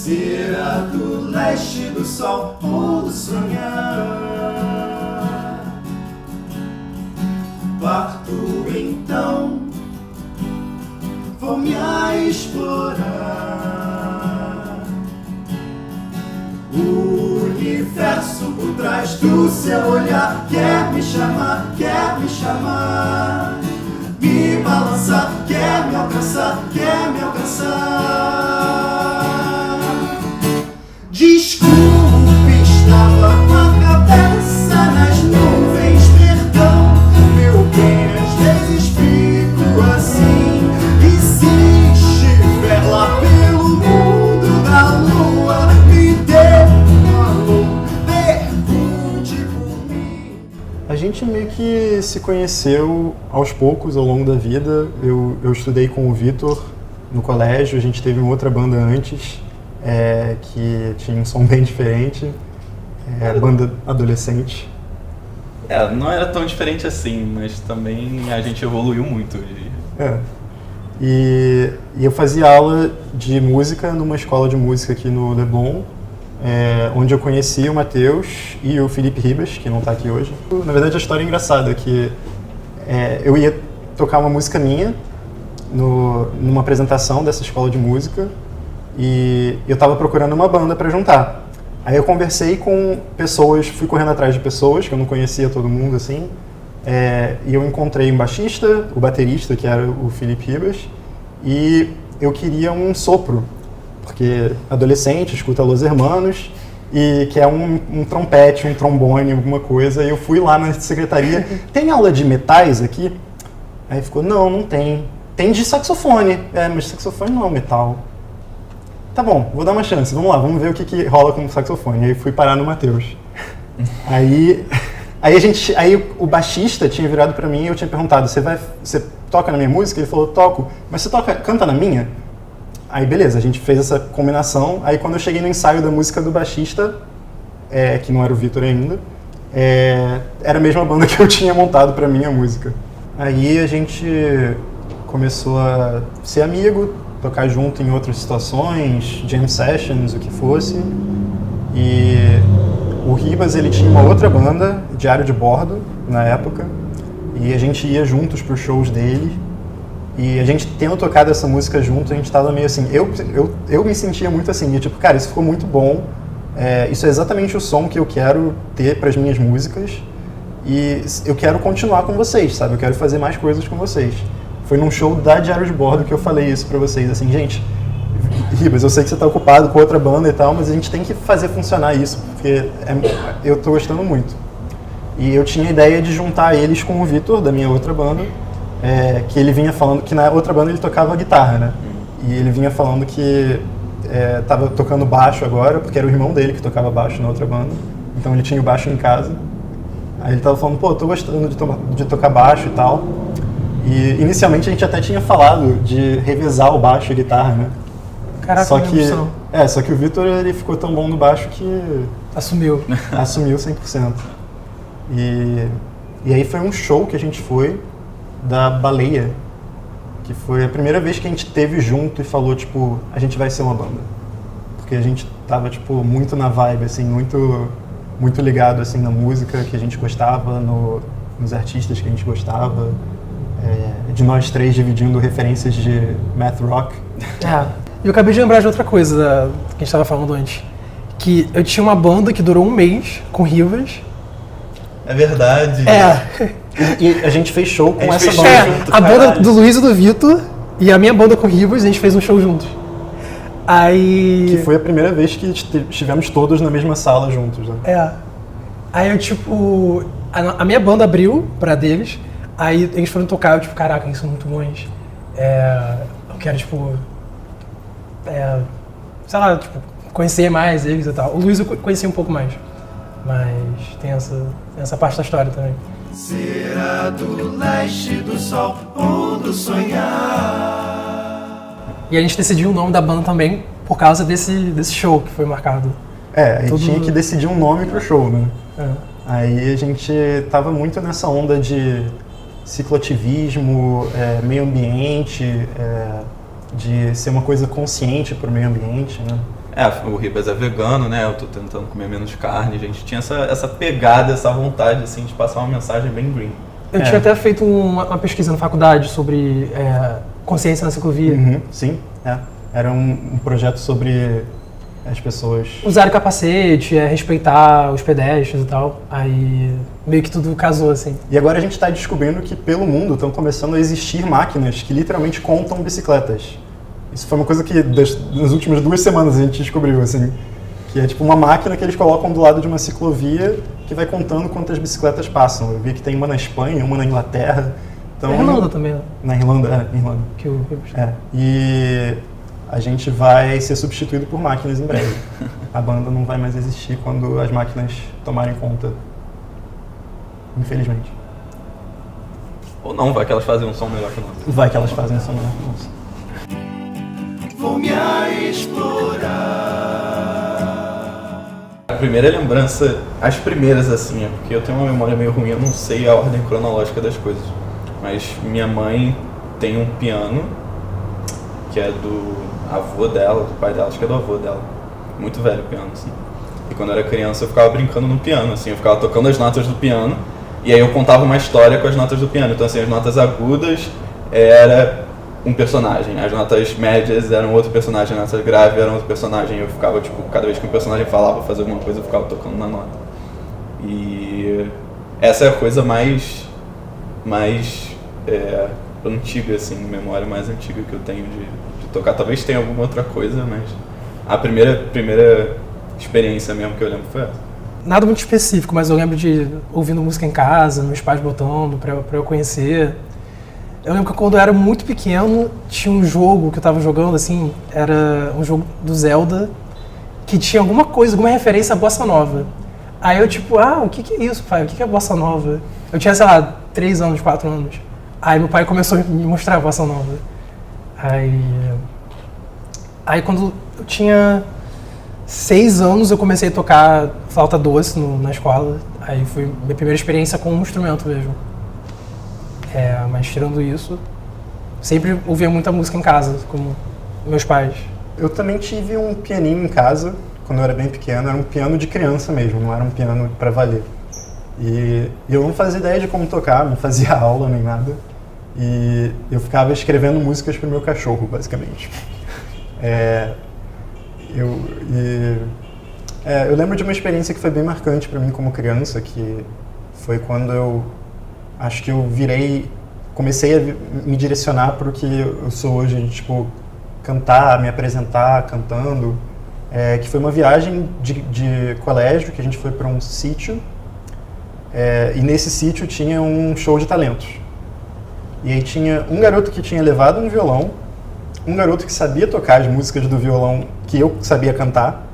Será do leste do sol ou do sonhar? Parto então, vou me explorar o universo por trás do seu olhar. Quer me chamar, me balançar, quer me alcançar. Desculpe, estava com a cabeça nas nuvens, perdão, meu bem, às vezes fico assim. E se estiver lá pelo mundo da lua, me dê um alô, pergunte por mim. A gente meio que se conheceu aos poucos ao longo da vida. Eu estudei com o Vitor no colégio, a gente teve uma outra banda antes, que tinha um som bem diferente, banda adolescente. Não era tão diferente assim, mas também a gente evoluiu muito. E eu fazia aula de música numa escola de música aqui no Leblon, onde eu conheci o Matheus e o Felipe Ribas, que não está aqui hoje. Na verdade, a história é engraçada, que eu ia tocar uma música minha numa apresentação dessa escola de música, e eu estava procurando uma banda para juntar. Aí eu conversei com pessoas, fui correndo atrás de pessoas, que eu não conhecia todo mundo assim, e eu encontrei um baixista, o baterista, que era o Felipe Ribas, e eu queria um sopro, porque adolescente, escuta Los Hermanos, e quer um trompete, um trombone, alguma coisa, e eu fui lá na secretaria, tem aula de metais aqui? Aí ficou, não tem. Tem de saxofone, mas saxofone não é um metal. Tá bom, vou dar uma chance, vamos lá, vamos ver o que rola com o saxofone. Aí fui parar no Matheus. Aí o baixista tinha virado pra mim e eu tinha perguntado, você toca na minha música? Ele falou, toco, mas você canta na minha? Aí beleza, a gente fez essa combinação. Aí quando eu cheguei no ensaio da música do baixista, que não era o Vitor ainda, era a mesma banda que eu tinha montado pra minha música. Aí a gente começou a ser amigo, tocar junto em outras situações, jam sessions, o que fosse. E o Ribas, ele tinha uma outra banda, Diário de Bordo, na época, e a gente ia juntos para os shows dele. E a gente tendo tocado essa música junto, a gente tava meio assim, eu me sentia muito assim, tipo, cara, isso ficou muito bom, isso é exatamente o som que eu quero ter para as minhas músicas, e eu quero continuar com vocês, sabe? Eu quero fazer mais coisas com vocês. Foi num show da Diário de Bordo que eu falei isso pra vocês, assim, gente, Ribas, eu sei que você tá ocupado com outra banda e tal, mas a gente tem que fazer funcionar isso, porque eu tô gostando muito. E eu tinha a ideia de juntar eles com o Vitor, da minha outra banda, que ele vinha falando que na outra banda ele tocava guitarra, né? E ele vinha falando que tava tocando baixo agora, porque era o irmão dele que tocava baixo na outra banda, então ele tinha o baixo em casa. Aí ele tava falando, tô gostando de tocar baixo e tal. E inicialmente a gente até tinha falado de revezar o baixo e a guitarra, né? Caraca, só que o Vitor, ele ficou tão bom no baixo que... Assumiu 100%. E aí foi um show que a gente foi, da Baleia, que foi a primeira vez que a gente teve junto e falou, tipo, a gente vai ser uma banda. Porque a gente tava, tipo, muito na vibe, assim, muito ligado, assim, na música que a gente gostava, nos artistas que a gente gostava, de nós três dividindo referências de math rock. Eu acabei de lembrar de outra coisa que a gente estava falando antes, que eu tinha uma banda que durou um mês com Rivas. É verdade. E a gente fez show com essa banda. A banda do Luiz e do Vitor e a minha banda com Rivas, a gente fez um show juntos. Aí... Que foi a primeira vez que estivemos todos na mesma sala juntos, né? Aí eu, tipo... A minha banda abriu pra deles, aí eles foram tocar, eu, tipo, caraca, eles são muito bons. Eu quero, tipo... sei lá, tipo, conhecer mais eles e tal. O Luiz eu conheci um pouco mais, mas tem essa parte da história também. Será do leste do sol ou do sonhar? E a gente decidiu o nome da banda também por causa desse show que foi marcado. A gente tinha que decidir um nome pro show, né? Aí a gente tava muito nessa onda de cicloativismo, meio ambiente, de ser uma coisa consciente pro meio ambiente, né? o Ribas é vegano, né? Eu tô tentando comer menos carne. A gente tinha essa pegada, essa vontade, assim, de passar uma mensagem bem green. Eu tinha até feito uma pesquisa na faculdade sobre consciência na ciclovia. Uhum, sim, era um projeto sobre as pessoas... Usar capacete, respeitar os pedestres e tal. Aí meio que tudo casou, assim. E agora a gente está descobrindo que pelo mundo estão começando a existir máquinas que literalmente contam bicicletas. Isso foi uma coisa que nas últimas 2 semanas a gente descobriu, assim. Que é tipo uma máquina que eles colocam do lado de uma ciclovia que vai contando quantas bicicletas passam. Eu vi que tem uma na Espanha, uma na Inglaterra. Então, Na Irlanda também, né? Na Irlanda, Irlanda. Que eu... E a gente vai ser substituído por máquinas em breve. A banda não vai mais existir quando as máquinas tomarem conta. Infelizmente. Ou não, vai que elas fazem um som melhor que o nosso. Vai que elas fazem essa melhor que nossa. Vou me explorar. A primeira lembrança, as primeiras assim, é porque eu tenho uma memória meio ruim, eu não sei a ordem cronológica das coisas. Mas minha mãe tem um piano, que é do avô dela, do pai dela, acho que é do avô dela. Muito velho o piano, assim. E quando eu era criança eu ficava brincando no piano, assim, eu ficava tocando as notas do piano, e aí eu contava uma história com as notas do piano. Então assim, as notas agudas era um personagem, as notas médias eram outro personagem, as notas graves eram outro personagem. Eu ficava, tipo, cada vez que um personagem falava fazer alguma coisa, eu ficava tocando na nota. E essa é a coisa mais antiga, assim, memória mais antiga que eu tenho de tocar. Talvez tenha alguma outra coisa, mas a primeira experiência mesmo que eu lembro foi essa. Nada muito específico, mas eu lembro de ouvindo música em casa, meus pais botando pra eu conhecer. Eu lembro que quando eu era muito pequeno, tinha um jogo que eu tava jogando, assim, era um jogo do Zelda, que tinha alguma coisa, alguma referência à bossa nova. Aí eu tipo, o que é isso, pai? O que é bossa nova? Eu tinha, sei lá, 3 anos, 4 anos. Aí meu pai começou a me mostrar a bossa nova. Aí quando eu tinha 6 anos, eu comecei a tocar flauta doce na escola. Aí foi minha primeira experiência com um instrumento mesmo. Mas tirando isso, sempre ouvia muita música em casa, com meus pais. Eu também tive um pianinho em casa, quando eu era bem pequeno. Era um piano de criança mesmo, não era um piano pra valer. E eu não fazia ideia de como tocar, não fazia aula nem nada. E eu ficava escrevendo músicas pro meu cachorro, basicamente. Eu lembro de uma experiência que foi bem marcante pra mim como criança, que foi quando eu acho que eu comecei a me direcionar para o que eu sou hoje, tipo, cantar, me apresentar cantando, que foi uma viagem de colégio, que a gente foi para um sítio, e nesse sítio tinha um show de talentos. E aí tinha um garoto que tinha levado um violão, um garoto que sabia tocar as músicas do violão que eu sabia cantar,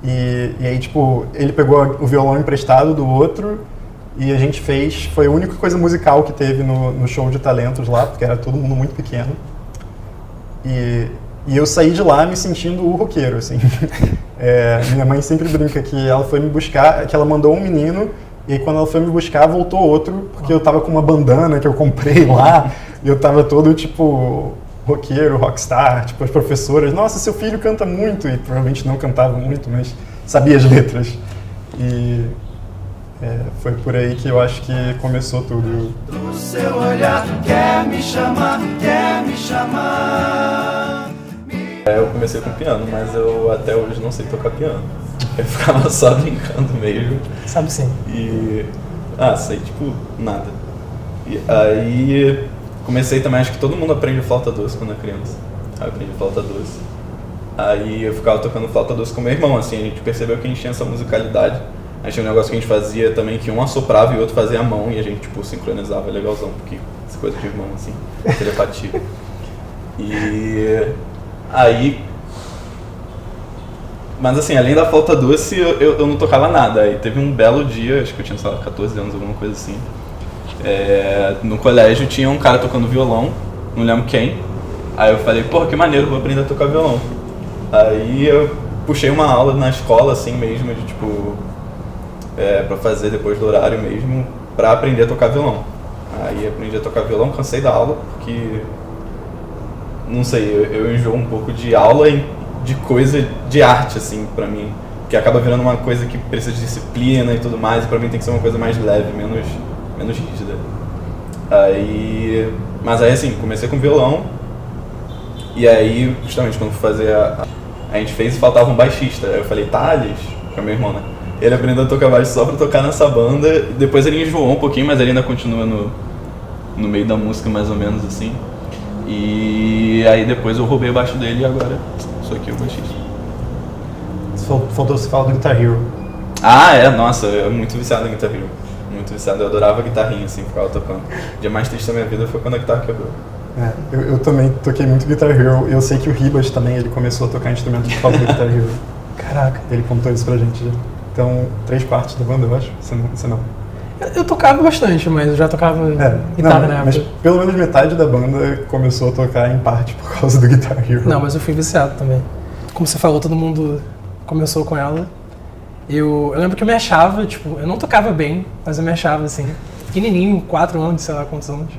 e aí, tipo, ele pegou o violão emprestado do outro, e a gente foi a única coisa musical que teve no show de talentos lá, porque era todo mundo muito pequeno. E eu saí de lá me sentindo o roqueiro, assim. Minha mãe sempre brinca que ela foi me buscar, que ela mandou um menino, e aí quando ela foi me buscar, voltou outro, porque eu tava com uma bandana que eu comprei lá, e eu tava todo, tipo, roqueiro, rockstar, tipo, as professoras, nossa, seu filho canta muito, e provavelmente não cantava muito, mas sabia as letras. Foi por aí que eu acho que começou tudo. O seu olhar quer me chamar, quer me chamar. Eu comecei com piano, mas eu até hoje não sei tocar piano. Eu ficava só brincando mesmo. Sabe sim. Sei tipo nada. E aí comecei também, acho que todo mundo aprende flauta doce quando é criança. Aí eu aprendi flauta doce. Aí eu ficava tocando flauta doce com meu irmão, assim, a gente percebeu que a gente tinha essa musicalidade. A gente tinha um negócio que a gente fazia também, que um assoprava e o outro fazia a mão, e a gente, tipo, sincronizava, legalzão, porque essa coisa de irmão, assim, telepatia. E aí... Mas assim, além da flauta doce, eu não tocava nada. Aí teve um belo dia, acho que eu tinha, sei lá, 14 anos, alguma coisa assim. No colégio tinha um cara tocando violão, não lembro quem. Aí eu falei, porra, que maneiro, vou aprender a tocar violão. Aí eu puxei uma aula na escola, assim mesmo, de tipo... pra fazer depois do horário mesmo, pra aprender a tocar violão. Aí aprendi a tocar violão, cansei da aula, porque... Não sei, eu enjoo um pouco de aula de coisa de arte, assim, pra mim. Que acaba virando uma coisa que precisa de disciplina e tudo mais, e pra mim tem que ser uma coisa mais leve, menos rígida. Mas aí, assim, comecei com violão, e aí, justamente, quando fui fazer a gente fez e faltava um baixista. Aí eu falei, Thales, que é meu irmão, né? Ele aprendeu a tocar baixo só pra tocar nessa banda, e depois ele enjoou um pouquinho, mas ele ainda continua no meio da música, mais ou menos, assim. E aí depois eu roubei o baixo dele e agora sou aqui o baixista. Faltou você falar do Guitar Hero. Nossa, eu muito viciado em Guitar Hero. Muito viciado, eu adorava a guitarrinha, assim, ficava tocando. O dia mais triste da minha vida foi quando a guitarra quebrou. Eu também toquei muito Guitar Hero. Eu sei que o Ribas também, ele começou a tocar instrumento por causa do Guitar Hero. Caraca. Ele contou isso pra gente já. Então, 3/4 da banda, eu acho. Você não. Eu tocava bastante, mas eu já tocava guitarra na época. Mas pelo menos metade da banda começou a tocar em parte por causa do Guitar Hero. Não, mas eu fui viciado também. Como você falou, todo mundo começou com ela. Eu lembro que eu me achava, tipo, eu não tocava bem, mas eu me achava, assim, pequenininho, 4 anos, sei lá quantos anos.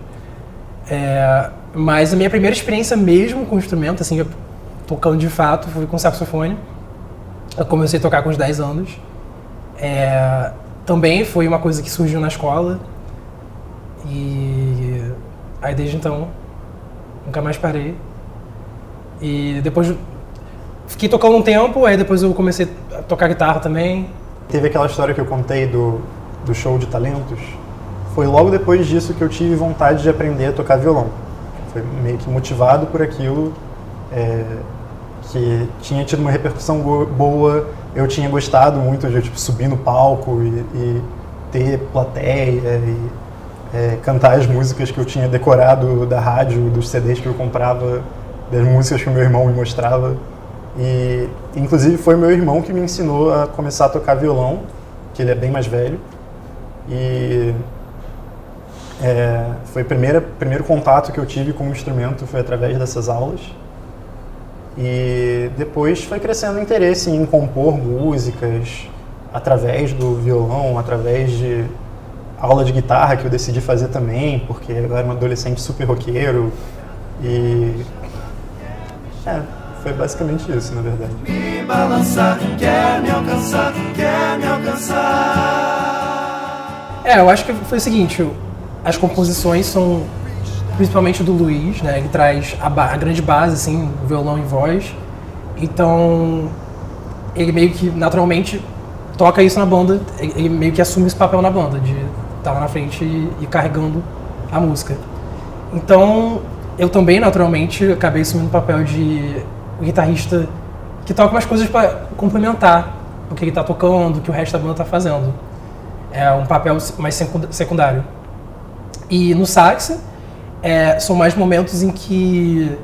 Mas a minha primeira experiência mesmo com o instrumento, assim, tocando de fato, foi com saxofone. Eu comecei a tocar com uns 10 anos. Também foi uma coisa que surgiu na escola. E aí desde então, nunca mais parei. E depois fiquei tocando um tempo, aí depois eu comecei a tocar guitarra também. Teve aquela história que eu contei do show de talentos. Foi logo depois disso que eu tive vontade de aprender a tocar violão. Foi meio que motivado por aquilo, que tinha tido uma repercussão boa. Eu tinha gostado muito de subir no palco e ter plateia e cantar as músicas que eu tinha decorado da rádio, dos CDs que eu comprava, das músicas que o meu irmão me mostrava. E inclusive foi meu irmão que me ensinou a começar a tocar violão, que ele é bem mais velho. E foi o primeiro contato que eu tive com o instrumento, foi através dessas aulas. E depois foi crescendo o interesse em compor músicas através do violão, através de aula de guitarra que eu decidi fazer também, porque eu era um adolescente super roqueiro. E foi basicamente isso, na verdade. Me balançar, quer me alcançar, quer me alcançar. Eu acho que foi o seguinte, as composições são principalmente do Luiz, né? Ele traz a grande base, assim, violão e voz. Então, ele meio que naturalmente toca isso na banda, ele meio que assume esse papel na banda, de estar lá na frente e carregando a música. Então, eu também, naturalmente, acabei assumindo o papel de guitarrista que toca umas coisas para complementar o que ele está tocando, o que o resto da banda está fazendo. É um papel mais secundário. E no sax, são mais momentos em que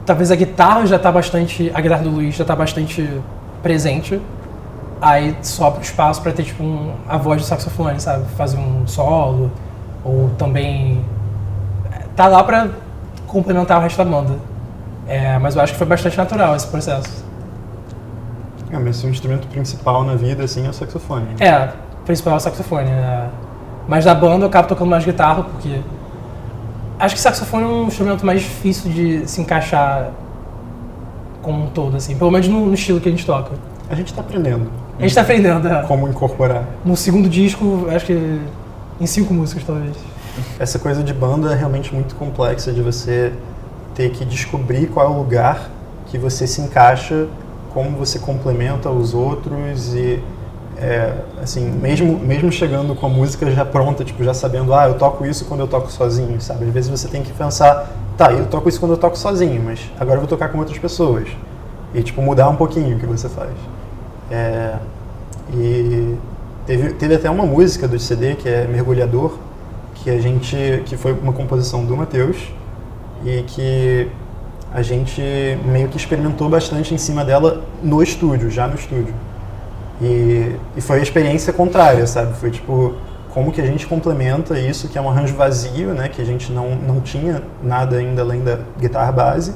talvez a guitarra a guitarra do Luiz já está bastante presente, aí sobra espaço para ter tipo a voz do saxofone, sabe? Fazer um solo, ou também tá lá para complementar o resto da banda. Mas eu acho que foi bastante natural esse processo. Mas o instrumento principal na vida, assim, é o saxofone. O principal é o saxofone. Mas da banda eu acabo tocando mais guitarra, porque acho que saxofone é um instrumento mais difícil de se encaixar como um todo, assim, pelo menos no estilo que a gente toca. A gente está aprendendo. A gente está aprendendo. Como incorporar. No segundo disco, acho que em 5 músicas, talvez. Essa coisa de banda é realmente muito complexa, de você ter que descobrir qual é o lugar que você se encaixa, como você complementa os outros e, assim, mesmo chegando com a música já pronta, tipo, já sabendo, eu toco isso quando eu toco sozinho, sabe? Às vezes você tem que pensar, eu toco isso quando eu toco sozinho, mas agora eu vou tocar com outras pessoas. E, tipo, mudar um pouquinho o que você faz. E teve até uma música do CD, que é Mergulhador, que foi uma composição do Matheus, e que a gente meio que experimentou bastante em cima dela já no estúdio. E foi a experiência contrária, sabe? Foi tipo, como que a gente complementa isso, que é um arranjo vazio, né? Que a gente não tinha nada ainda além da guitarra base.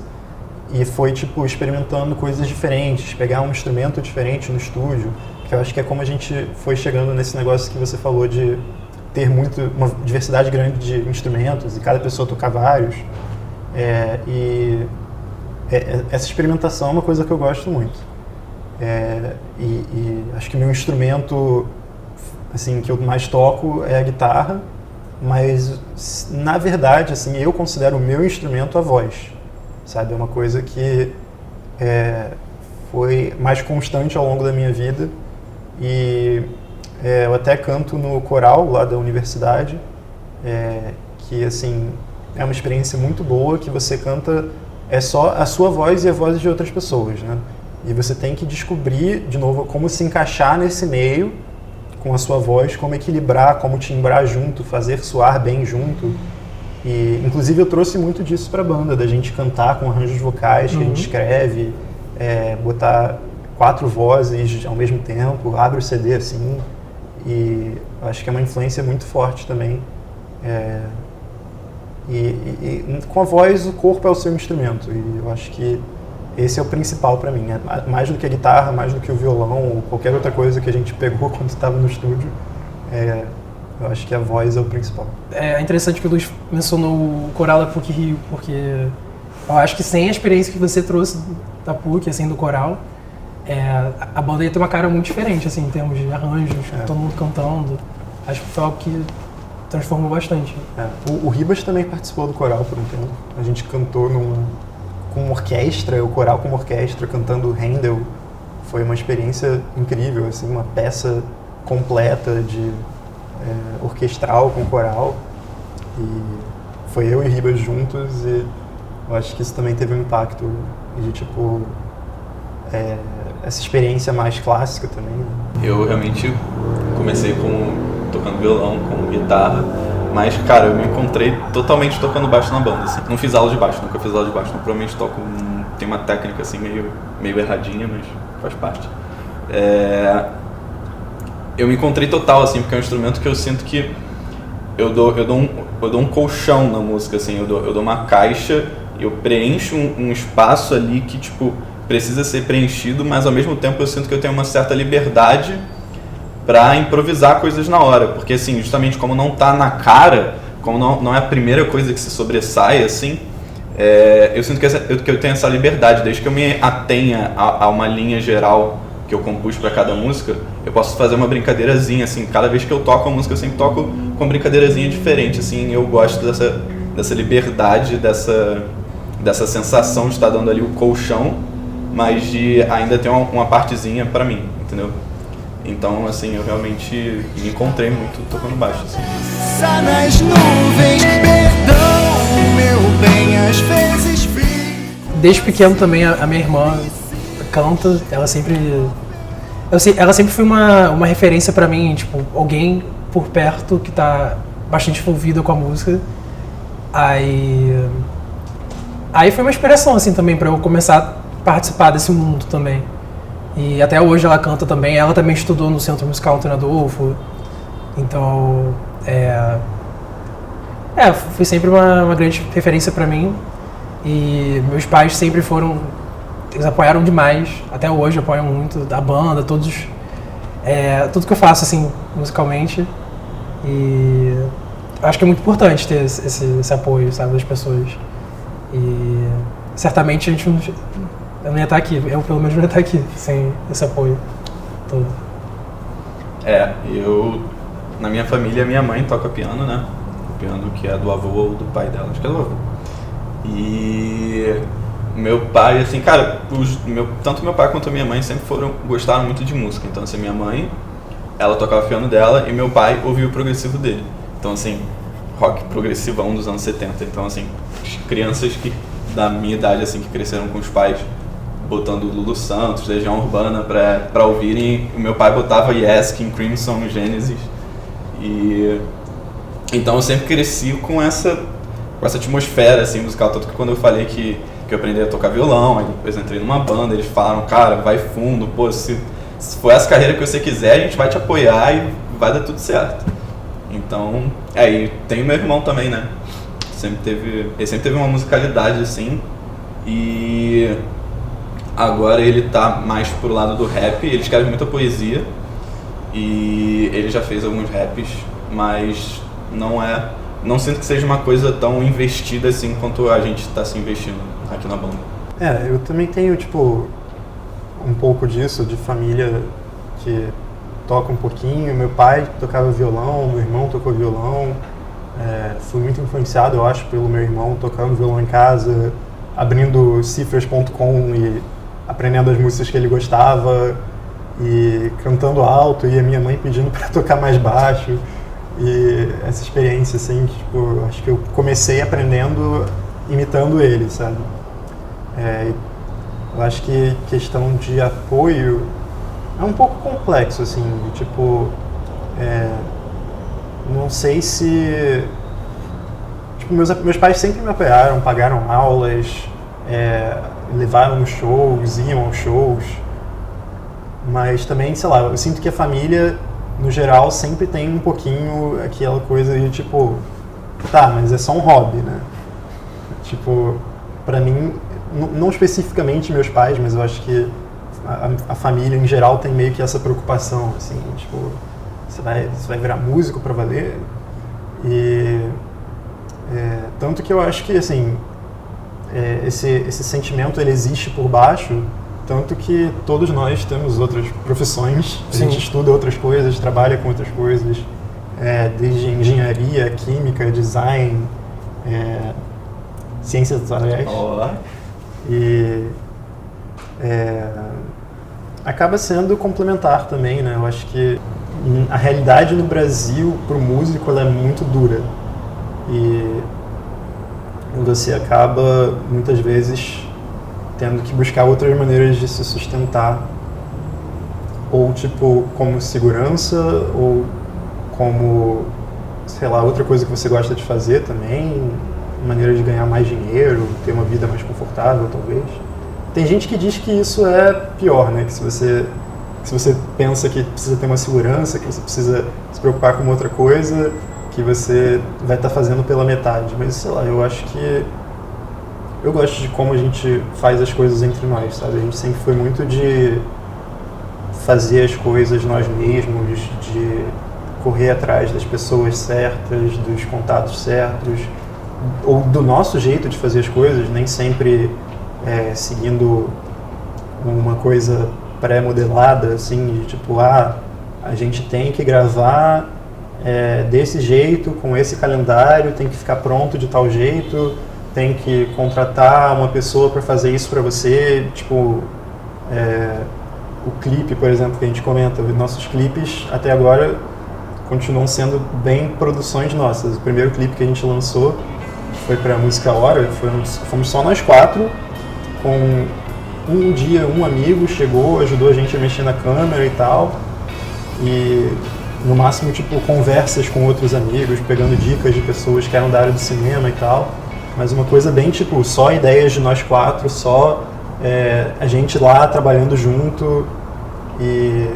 E foi tipo, experimentando coisas diferentes, pegar um instrumento diferente no estúdio, que eu acho que é como a gente foi chegando nesse negócio que você falou de ter uma diversidade grande de instrumentos e cada pessoa tocar vários. essa experimentação é uma coisa que eu gosto muito. E acho que o meu instrumento assim, que eu mais toco é a guitarra, mas na verdade assim, eu considero o meu instrumento a voz, sabe? É uma coisa que foi mais constante ao longo da minha vida e eu até canto no coral lá da universidade, que assim, é uma experiência muito boa, que você canta só a sua voz e a voz de outras pessoas, né? E você tem que descobrir, de novo, como se encaixar nesse meio com a sua voz, como equilibrar, como timbrar junto, fazer soar bem junto. E, inclusive, eu trouxe muito disso para a banda, da gente cantar com arranjos vocais que a gente escreve, botar 4 vozes ao mesmo tempo, abre o CD assim. E acho que é uma influência muito forte também. E com a voz, o corpo é o seu instrumento. E eu acho que esse é o principal para mim, mais do que a guitarra, mais do que o violão ou qualquer outra coisa que a gente pegou quando estava no estúdio. Eu acho que a voz é o principal. É interessante que o Luiz mencionou o coral da PUC-Rio, porque eu acho que sem a experiência que você trouxe da PUC, assim, do coral, a banda ia ter uma cara muito diferente, assim, em termos de arranjos, todo mundo cantando. Acho que foi algo que transformou bastante. O Ribas também participou do coral por um tempo. A gente cantou com uma orquestra, o coral com uma orquestra, cantando Handel. Foi uma experiência incrível, assim, uma peça completa de orquestral com coral. E foi eu e o Ribas juntos e eu acho que isso também teve um impacto de, tipo, essa experiência mais clássica também. Eu realmente comecei tocando violão, com guitarra, mas, cara, eu me encontrei totalmente tocando baixo na banda, assim. Não fiz aula de baixo, nunca fiz aula de baixo, provavelmente toco, tem uma técnica, assim, meio erradinha, mas faz parte. Eu me encontrei total, assim, porque é um instrumento que eu sinto que eu dou um colchão na música, assim, eu dou uma caixa, eu preencho um espaço ali que, tipo, precisa ser preenchido, mas ao mesmo tempo eu sinto que eu tenho uma certa liberdade pra improvisar coisas na hora, porque assim, justamente como não tá na cara, como não é a primeira coisa que se sobressai, assim, eu sinto que eu tenho essa liberdade, desde que eu me atenha a uma linha geral que eu compus pra cada música, eu posso fazer uma brincadeirazinha, assim, cada vez que eu toco a música eu sempre toco com uma brincadeirazinha diferente, assim, eu gosto dessa liberdade, dessa sensação de estar dando ali o colchão, mas de ainda ter uma partezinha pra mim, entendeu? Então, assim, eu realmente me encontrei muito tocando baixo, assim. Nas nuvens, perdão, meu bem, às vezes vi. Desde pequeno também a minha irmã canta, ela sempre foi uma referência pra mim, tipo, alguém por perto que tá bastante envolvida com a música. Aí foi uma inspiração, assim, também pra eu começar a participar desse mundo também. E até hoje ela canta também, ela também estudou no Centro Musical Antônio Adolfo, então foi sempre uma grande referência pra mim. E meus pais sempre eles apoiaram demais, até hoje apoiam muito a banda, tudo que eu faço, assim, musicalmente. E acho que é muito importante ter esse apoio, sabe, das pessoas. E certamente eu não ia estar aqui, eu pelo menos não ia estar aqui sem esse apoio todo. Na minha família, minha mãe toca piano, né? O piano que é do avô ou do pai dela, acho que é do avô. E meu pai, assim, cara, tanto meu pai quanto a minha mãe sempre gostaram muito de música. Então, assim, minha mãe, ela tocava o piano dela e meu pai ouvia o progressivo dele. Então, assim, rock progressivão dos anos 70. Então, assim, crianças da minha idade, assim, que cresceram com os pais botando Lulu Santos, Legião Urbana pra ouvirem. O meu pai botava Yes, King Crimson, Genesis. E então eu sempre cresci com essa atmosfera, assim, musical. Tanto que quando eu falei que eu aprendi a tocar violão, aí depois entrei numa banda, eles falaram, cara, vai fundo, pô, se for essa carreira que você quiser, a gente vai te apoiar e vai dar tudo certo. Então, e tem o meu irmão também, né? Ele sempre teve uma musicalidade, assim, e agora ele tá mais pro lado do rap, ele escreve muita poesia e ele já fez alguns raps, mas não sinto que seja uma coisa tão investida assim quanto a gente tá se investindo aqui na banda. Eu também tenho, tipo, um pouco disso, de família que toca um pouquinho. Meu pai tocava violão, meu irmão tocou violão. Fui muito influenciado, eu acho, pelo meu irmão tocando violão em casa, abrindo cifras.com e aprendendo as músicas que ele gostava e cantando alto, e a minha mãe pedindo para tocar mais baixo. E essa experiência, assim, que, tipo, acho que eu comecei aprendendo imitando ele, sabe? Eu acho que questão de apoio é um pouco complexo, assim, de, tipo, não sei se... Tipo, meus pais sempre me apoiaram, pagaram aulas, levaram nos shows, iam aos shows, mas também, sei lá, eu sinto que a família, no geral, sempre tem um pouquinho aquela coisa de, tipo, tá, mas é só um hobby, né? Tipo, pra mim, não especificamente meus pais, mas eu acho que a família em geral tem meio que essa preocupação, assim, tipo, você vai virar músico pra valer? E tanto que eu acho que, assim, esse sentimento ele existe por baixo, tanto que todos nós temos outras profissões, a gente estuda outras coisas, trabalha com outras coisas, desde engenharia, química, design, ciências atuariais. E acaba sendo complementar também, né? Eu acho que a realidade no Brasil para o músico ela é muito dura e você acaba muitas vezes tendo que buscar outras maneiras de se sustentar, ou tipo como segurança, ou como, sei lá, outra coisa que você gosta de fazer também, maneira de ganhar mais dinheiro, ter uma vida mais confortável, talvez. Tem gente que diz que isso é pior, né? Que se você pensa que precisa ter uma segurança, que você precisa se preocupar com outra coisa, que você vai estar fazendo pela metade. Mas, sei lá, eu acho que eu gosto de como a gente faz as coisas entre nós, sabe? A gente sempre foi muito de fazer as coisas nós mesmos, de correr atrás das pessoas certas, dos contatos certos, ou do nosso jeito de fazer as coisas, nem sempre seguindo uma coisa pré-modelada, assim, de tipo, a gente tem que gravar desse jeito, com esse calendário, tem que ficar pronto de tal jeito, tem que contratar uma pessoa para fazer isso para você, tipo, o clipe, por exemplo, que a gente comenta, nossos clipes até agora continuam sendo bem produções nossas. O primeiro clipe que a gente lançou foi para a música Hora, fomos só nós 4, com um dia um amigo chegou, ajudou a gente a mexer na câmera e tal, e no máximo tipo conversas com outros amigos, pegando dicas de pessoas que eram da área do cinema e tal, mas uma coisa bem tipo só ideias de nós 4, só a gente lá trabalhando junto, e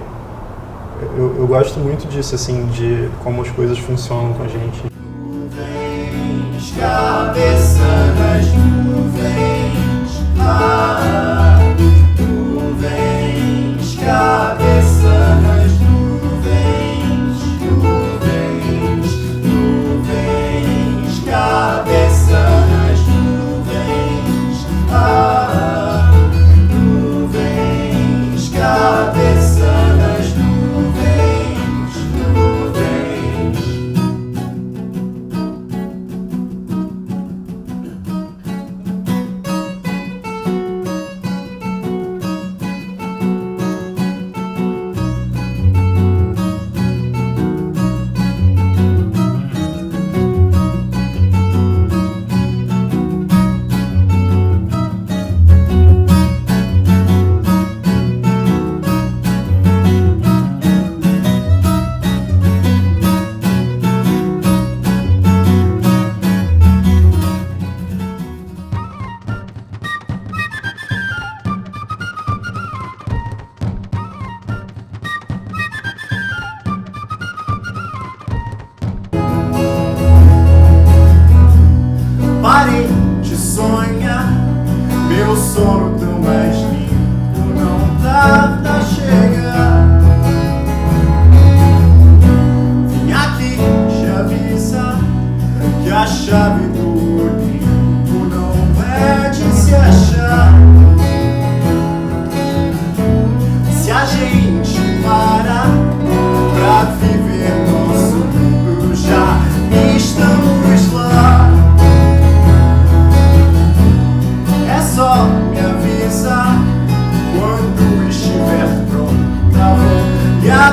eu gosto muito disso, assim, de como as coisas funcionam com a gente. Nuvens, cabeça nas nuvens, nuvens, cabeça nas nuvens, nuvens, cabeça nas nuvens, nuvens, cabeça nas nuvens, nuvens.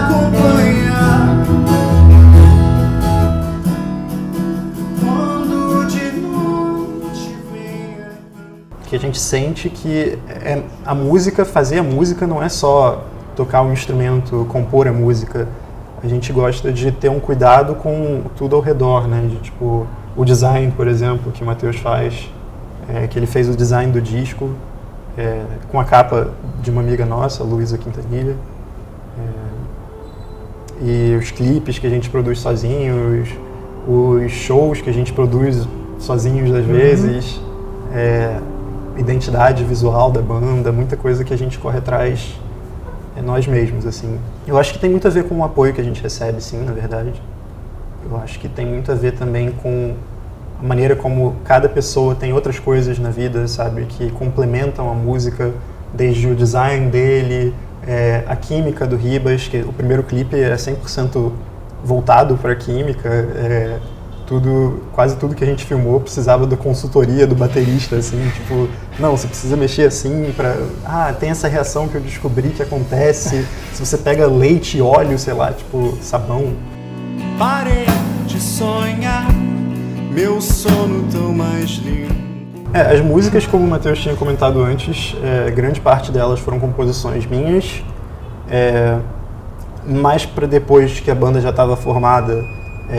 acompanhar quando de noite venha. Que a gente sente que a música, fazer a música não é só tocar um instrumento, compor a música. A gente gosta de ter um cuidado com tudo ao redor, né? De, tipo, o design, por exemplo, que o Matheus faz, que ele fez o design do disco, com a capa de uma amiga nossa, Luísa Quintanilha. E os clipes que a gente produz sozinhos, os shows que a gente produz sozinhos às vezes, identidade visual da banda, muita coisa que a gente corre atrás nós mesmos, assim. Eu acho que tem muito a ver com o apoio que a gente recebe, sim, na verdade. Eu acho que tem muito a ver também com a maneira como cada pessoa tem outras coisas na vida, sabe, que complementam a música, desde o design dele, a química do Ribas, que o primeiro clipe é 100% voltado para a química, quase tudo que a gente filmou precisava da consultoria do baterista, assim, tipo, não, você precisa mexer assim tem essa reação que eu descobri que acontece, se você pega leite e óleo, sei lá, tipo, sabão. Parei de sonhar, meu sono tão mais limpo. As músicas, como o Matheus tinha comentado antes, grande parte delas foram composições minhas, mais para depois que a banda já estava formada,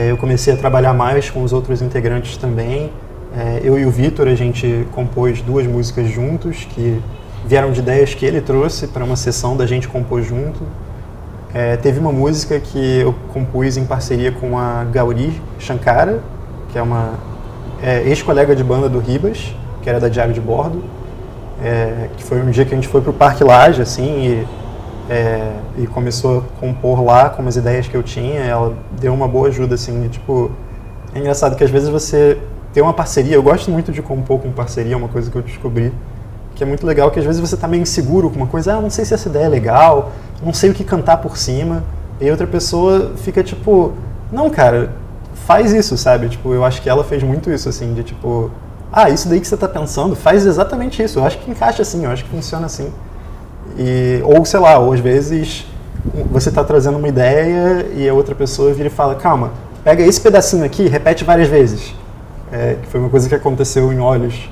eu comecei a trabalhar mais com os outros integrantes também. Eu e o Vitor, a gente compôs 2 músicas juntos, que vieram de ideias que ele trouxe para uma sessão da gente compor junto. Teve uma música que eu compus em parceria com a Gauri Shankara, que é uma ex-colega de banda do Ribas, que era da Diário de Bordo, que foi um dia que a gente foi pro Parque Lage, assim, e começou a compor lá com as ideias que eu tinha. Ela deu uma boa ajuda, assim, de, tipo... É engraçado que às vezes você tem uma parceria, eu gosto muito de compor com parceria, é uma coisa que eu descobri, que é muito legal, que às vezes você tá meio inseguro com uma coisa, não sei se essa ideia é legal, não sei o que cantar por cima, e outra pessoa fica tipo, não, cara, faz isso, sabe? Tipo, eu acho que ela fez muito isso, assim, de tipo, isso daí que você tá pensando, faz exatamente isso, eu acho que encaixa assim, eu acho que funciona assim. Ou sei lá, ou às vezes você tá trazendo uma ideia e a outra pessoa vira e fala, calma, pega esse pedacinho aqui e repete várias vezes. Que foi uma coisa que aconteceu em Olhos,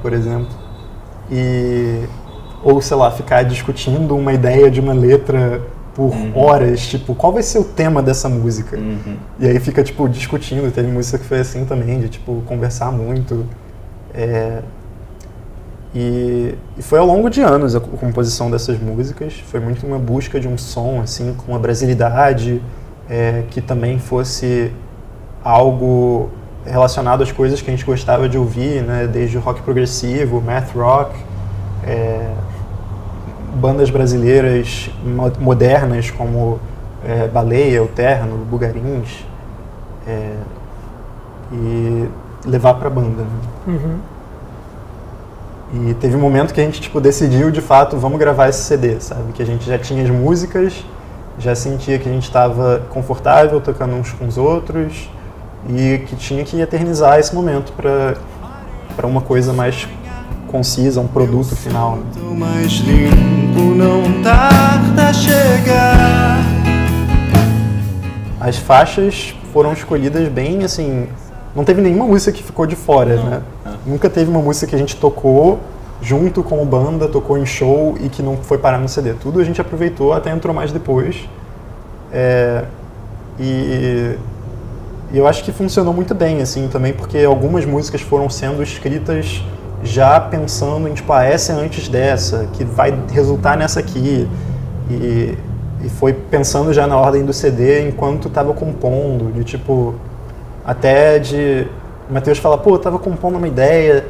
por exemplo. Ou sei lá, ficar discutindo uma ideia de uma letra por horas, tipo, qual vai ser o tema dessa música? E aí fica, tipo, discutindo. Teve música que foi assim também, de, tipo, conversar muito. E foi ao longo de anos a composição dessas músicas. Foi muito uma busca de um som, assim, com uma brasilidade, que também fosse algo relacionado às coisas que a gente gostava de ouvir, né? Desde o rock progressivo, math rock, bandas brasileiras modernas como Baleia, O Terno, Bugarins, e levar pra banda, né? E teve um momento que a gente, tipo, decidiu, de fato, vamos gravar esse CD, sabe? Que a gente já tinha as músicas, já sentia que a gente estava confortável tocando uns com os outros e que tinha que eternizar esse momento para uma coisa mais concisa, um produto final. Tão mais limpo, não tarda a chegar. As faixas foram escolhidas bem, assim, não teve nenhuma música que ficou de fora, né? Nunca teve uma música que a gente tocou junto com a banda, tocou em show e que não foi parar no CD. Tudo a gente aproveitou, até entrou mais depois. E eu acho que funcionou muito bem, assim, também, porque algumas músicas foram sendo escritas já pensando em, tipo, essa é antes dessa, que vai resultar nessa aqui. E foi pensando já na ordem do CD enquanto estava compondo, de, tipo, até de... O Matheus fala, eu tava compondo uma ideia,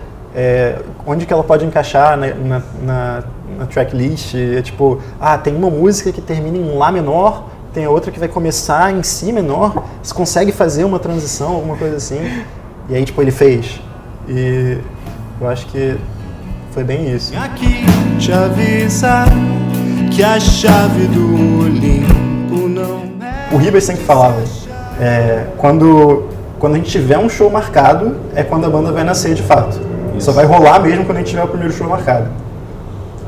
onde que ela pode encaixar na tracklist? Tipo, tem uma música que termina em Lá menor, tem a outra que vai começar em Si menor, você consegue fazer uma transição, alguma coisa assim? E aí, tipo, ele fez. E eu acho que foi bem isso. Aqui te avisa que a chave do Olimpo não é... O Ribas sempre falava, quando a gente tiver um show marcado, é quando a banda vai nascer de fato. Isso. Só vai rolar mesmo quando a gente tiver o primeiro show marcado.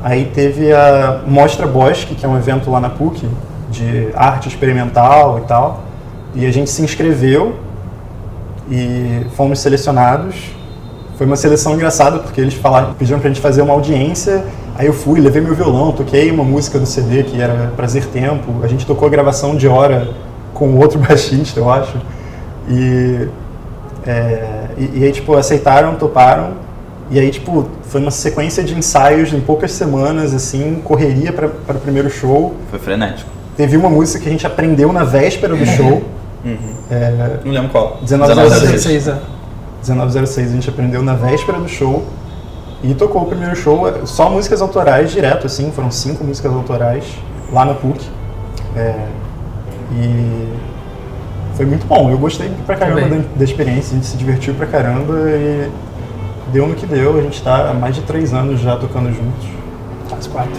Aí teve a Mostra Bosque, que é um evento lá na PUC, de arte experimental e tal. E a gente se inscreveu e fomos selecionados. Foi uma seleção engraçada, porque eles pediram pra gente fazer uma audiência. Aí eu fui, levei meu violão, toquei uma música do CD que era Prazer Tempo. A gente tocou a gravação de hora com outro baixista, eu acho. E aí, tipo, aceitaram, toparam. E aí, tipo, foi uma sequência de ensaios em poucas semanas, assim, correria para o primeiro show. Foi frenético. Teve uma música que a gente aprendeu na véspera do show. Não lembro qual. 1906. 1906, a gente aprendeu na véspera do show. E tocou o primeiro show, só músicas autorais direto, assim, foram 5 músicas autorais lá na PUC. E foi muito bom, eu gostei pra caramba da experiência, a gente se divertiu pra caramba e deu no que deu, a gente tá há mais de 3 anos já tocando juntos. Quase 4.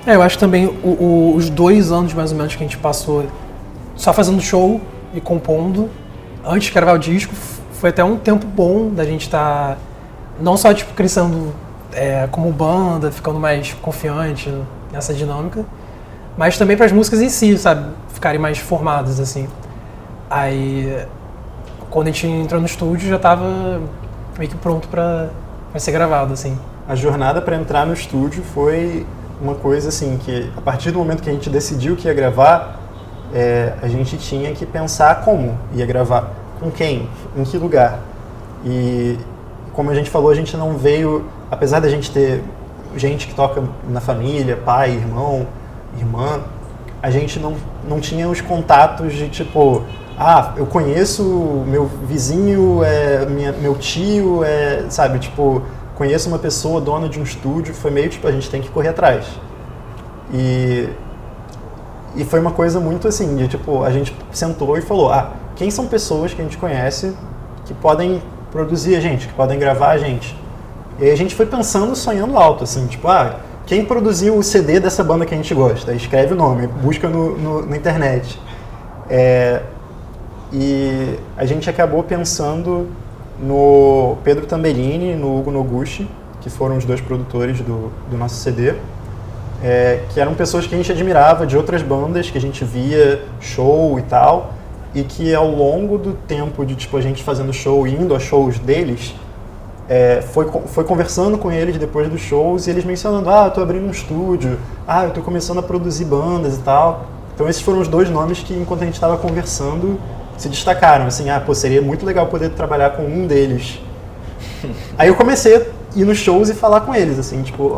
Eu acho também os 2 anos mais ou menos que a gente passou só fazendo show e compondo, antes de gravar o disco, foi até um tempo bom da gente estar não só tipo crescendo como banda, ficando mais confiante nessa dinâmica, mas também para as músicas em si, sabe, ficarem mais formadas assim. Aí quando a gente entrou no estúdio já estava meio que pronto para ser gravado assim. A jornada para entrar no estúdio foi uma coisa assim, que a partir do momento que a gente decidiu que ia gravar, a gente tinha que pensar como ia gravar, com quem, em que lugar. E como a gente falou, a gente não veio, apesar da gente ter gente que toca na família, pai, irmão, irmã, a gente não tinha os contatos de tipo, eu conheço meu vizinho, meu tio, sabe, tipo, conheço uma pessoa dona de um estúdio, foi meio tipo, a gente tem que correr atrás. E foi uma coisa muito assim, de tipo, a gente sentou e falou, quem são pessoas que a gente conhece que podem produzir a gente, que podem gravar a gente? E aí a gente foi pensando, sonhando alto, assim, tipo, quem produziu o CD dessa banda que a gente gosta? Aí escreve o nome, busca na internet. E a gente acabou pensando no Pedro Tambellini e no Hugo Noguchi, que foram os 2 produtores do nosso CD, que eram pessoas que a gente admirava de outras bandas, que a gente via show e tal, e que ao longo do tempo de tipo, a gente fazendo show e indo a shows deles, foi conversando com eles depois dos shows e eles mencionando, eu tô abrindo um estúdio, eu tô começando a produzir bandas e tal. Então esses foram os 2 nomes que, enquanto a gente estava conversando, se destacaram, assim, seria muito legal poder trabalhar com um deles. Aí eu comecei a ir nos shows e falar com eles, assim, tipo,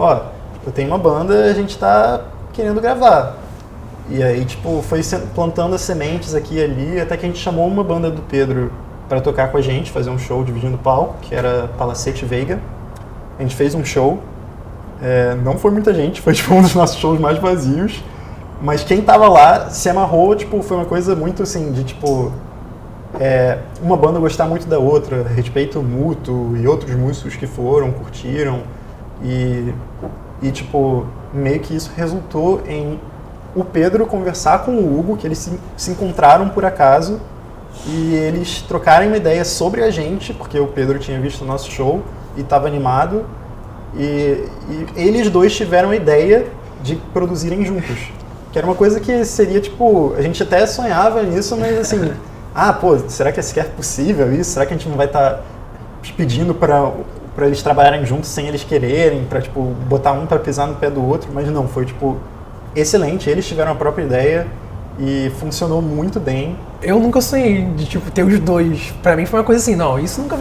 eu tenho uma banda, a gente tá querendo gravar. E aí, tipo, foi plantando as sementes aqui e ali, até que a gente chamou uma banda do Pedro para tocar com a gente, fazer um show dividindo o palco, que era Palacete Veiga. A gente fez um show, não foi muita gente, foi tipo um dos nossos shows mais vazios, mas quem tava lá se amarrou, tipo, foi uma coisa muito assim, de tipo, uma banda gostar muito da outra, respeito mútuo, e outros músicos que foram, curtiram, e tipo, meio que isso resultou em o Pedro conversar com o Hugo, que eles se encontraram por acaso, e eles trocarem uma ideia sobre a gente, porque o Pedro tinha visto o nosso show e estava animado, e eles 2 tiveram a ideia de produzirem juntos. Que era uma coisa que seria, tipo, a gente até sonhava nisso, mas assim, será que é sequer possível isso? Será que a gente não vai estar pedindo para eles trabalharem juntos sem eles quererem, para tipo, botar um para pisar no pé do outro? Mas não, foi tipo, excelente, eles tiveram a própria ideia e funcionou muito bem. Eu nunca sonhei de tipo, ter os 2. Pra mim foi uma coisa assim, não, isso nunca,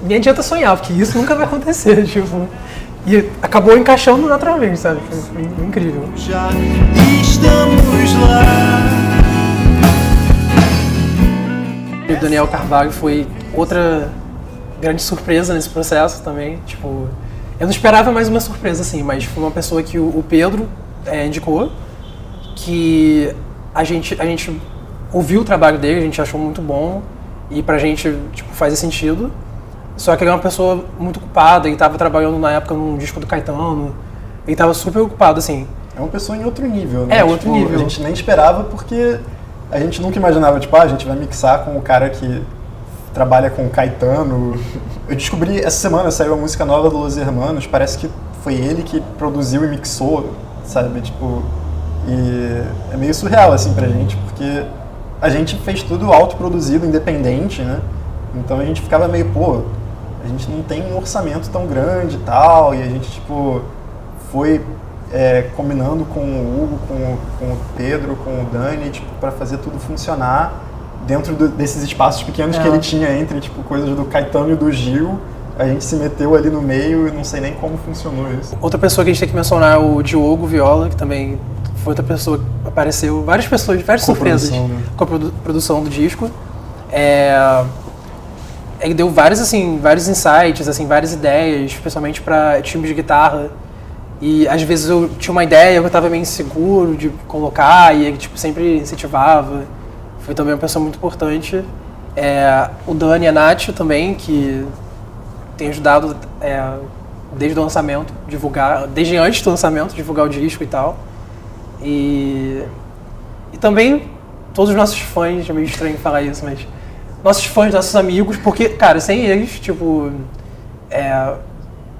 nem adianta sonhar, porque isso nunca vai acontecer, tipo... E acabou encaixando naturalmente, sabe? Foi incrível. Já estamos lá. O Daniel Carvalho foi outra grande surpresa nesse processo também. Tipo, eu não esperava mais uma surpresa assim, mas foi uma pessoa que o Pedro indicou, que a gente ouviu o trabalho dele, a gente achou muito bom e pra gente tipo, faz sentido. Só que ele é uma pessoa muito ocupada e estava trabalhando na época num disco do Caetano, ele tava super ocupado, assim. É uma pessoa em outro nível, né? É, outro nível. A gente nem esperava porque a gente nunca imaginava, tipo, a gente vai mixar com o cara que trabalha com o Caetano. Eu descobri, essa semana saiu a música nova do Los Hermanos, parece que foi ele que produziu e mixou, sabe? Tipo, e é meio surreal, assim, pra gente, porque a gente fez tudo autoproduzido, independente, né? Então a gente ficava meio, pô, a gente não tem um orçamento tão grande e tal, e a gente, tipo, foi combinando com o Hugo, com o Pedro, com o Dani, tipo, pra fazer tudo funcionar dentro desses espaços pequenos que ele tinha entre, tipo, coisas do Caetano e do Gil. A gente se meteu ali no meio e não sei nem como funcionou isso. Outra pessoa que a gente tem que mencionar é o Diogo Viola, que também foi outra pessoa que apareceu, várias surpresas com a produção do disco. Ele deu vários insights, assim, várias ideias, especialmente para times de guitarra. E às vezes eu tinha uma ideia, eu estava meio inseguro de colocar, e ele tipo, sempre incentivava. Foi também uma pessoa muito importante. O Dani e a Nath também, que tem ajudado desde o lançamento, desde antes do lançamento, divulgar o disco e tal. E também todos os nossos fãs, é meio estranho falar isso, mas nossos fãs, nossos amigos, porque, cara, sem eles, tipo,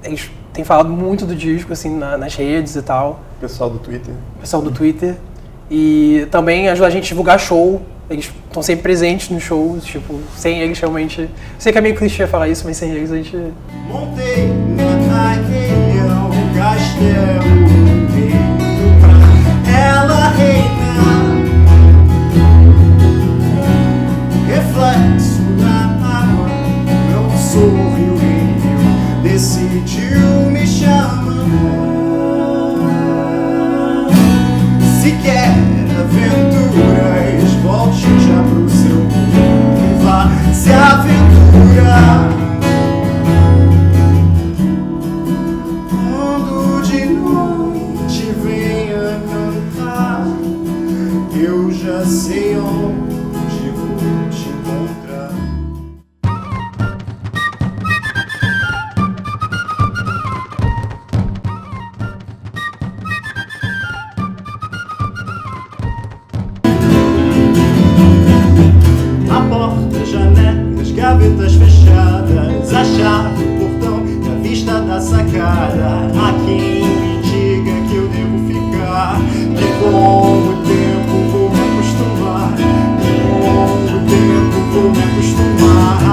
eles têm falado muito do disco, assim, nas redes e tal. Pessoal do Twitter. E também ajuda a gente a divulgar show. Eles estão sempre presentes nos shows, tipo, sem eles realmente... Sei que é meio clichê falar isso, mas sem eles a gente... Montei naquele castelo pra ela reinar. Reflexo da água, não sou rio, decidiu me chamar. Se quer aventuras, volte já pro seu mundo e vá se aventurar. Quando de noite venha cantar, eu já sei onde vou te encontrar. A porta, janelas, gavetas fechadas, a chave, o portão e a vista da sacada. Há quem me diga que eu devo ficar, que com o tempo vou me acostumar, que com o tempo vou me acostumar.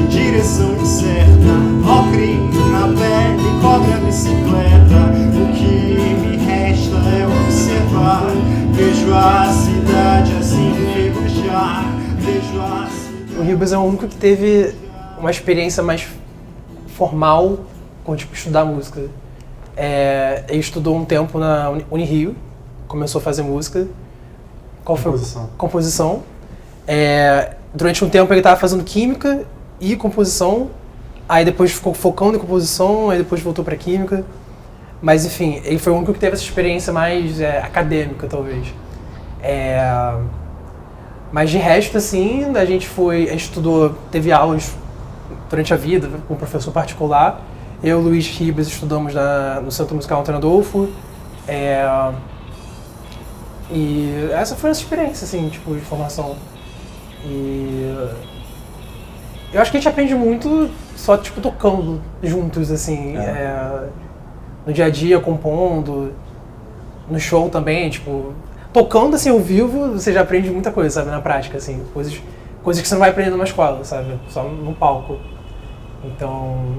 Direção incerta, ó crime na pele, cobre a bicicleta. O que me resta é observar. Vejo a cidade assim enferrujar. Vejo a cidade... O Ribas é o único que teve uma experiência mais formal com, tipo, estudar música. Ele estudou um tempo na Unirio, começou a fazer música. Composição. Durante um tempo ele estava fazendo química e composição, aí depois ficou focando em composição, aí depois voltou para química. Mas enfim, ele foi o único que teve essa experiência mais acadêmica, talvez. Mas de resto, assim, a gente estudou, teve aulas durante a vida com um professor particular. Eu e o Luiz Ribas estudamos no Centro Musical Antônio Adolfo. E essa foi a nossa experiência, assim, tipo, de formação. E eu acho que a gente aprende muito só, tipo, tocando juntos, assim, no dia a dia, compondo, no show também, tipo, tocando, assim, ao vivo, você já aprende muita coisa, sabe, na prática, assim, coisas que você não vai aprender numa escola, sabe, só no palco. Então,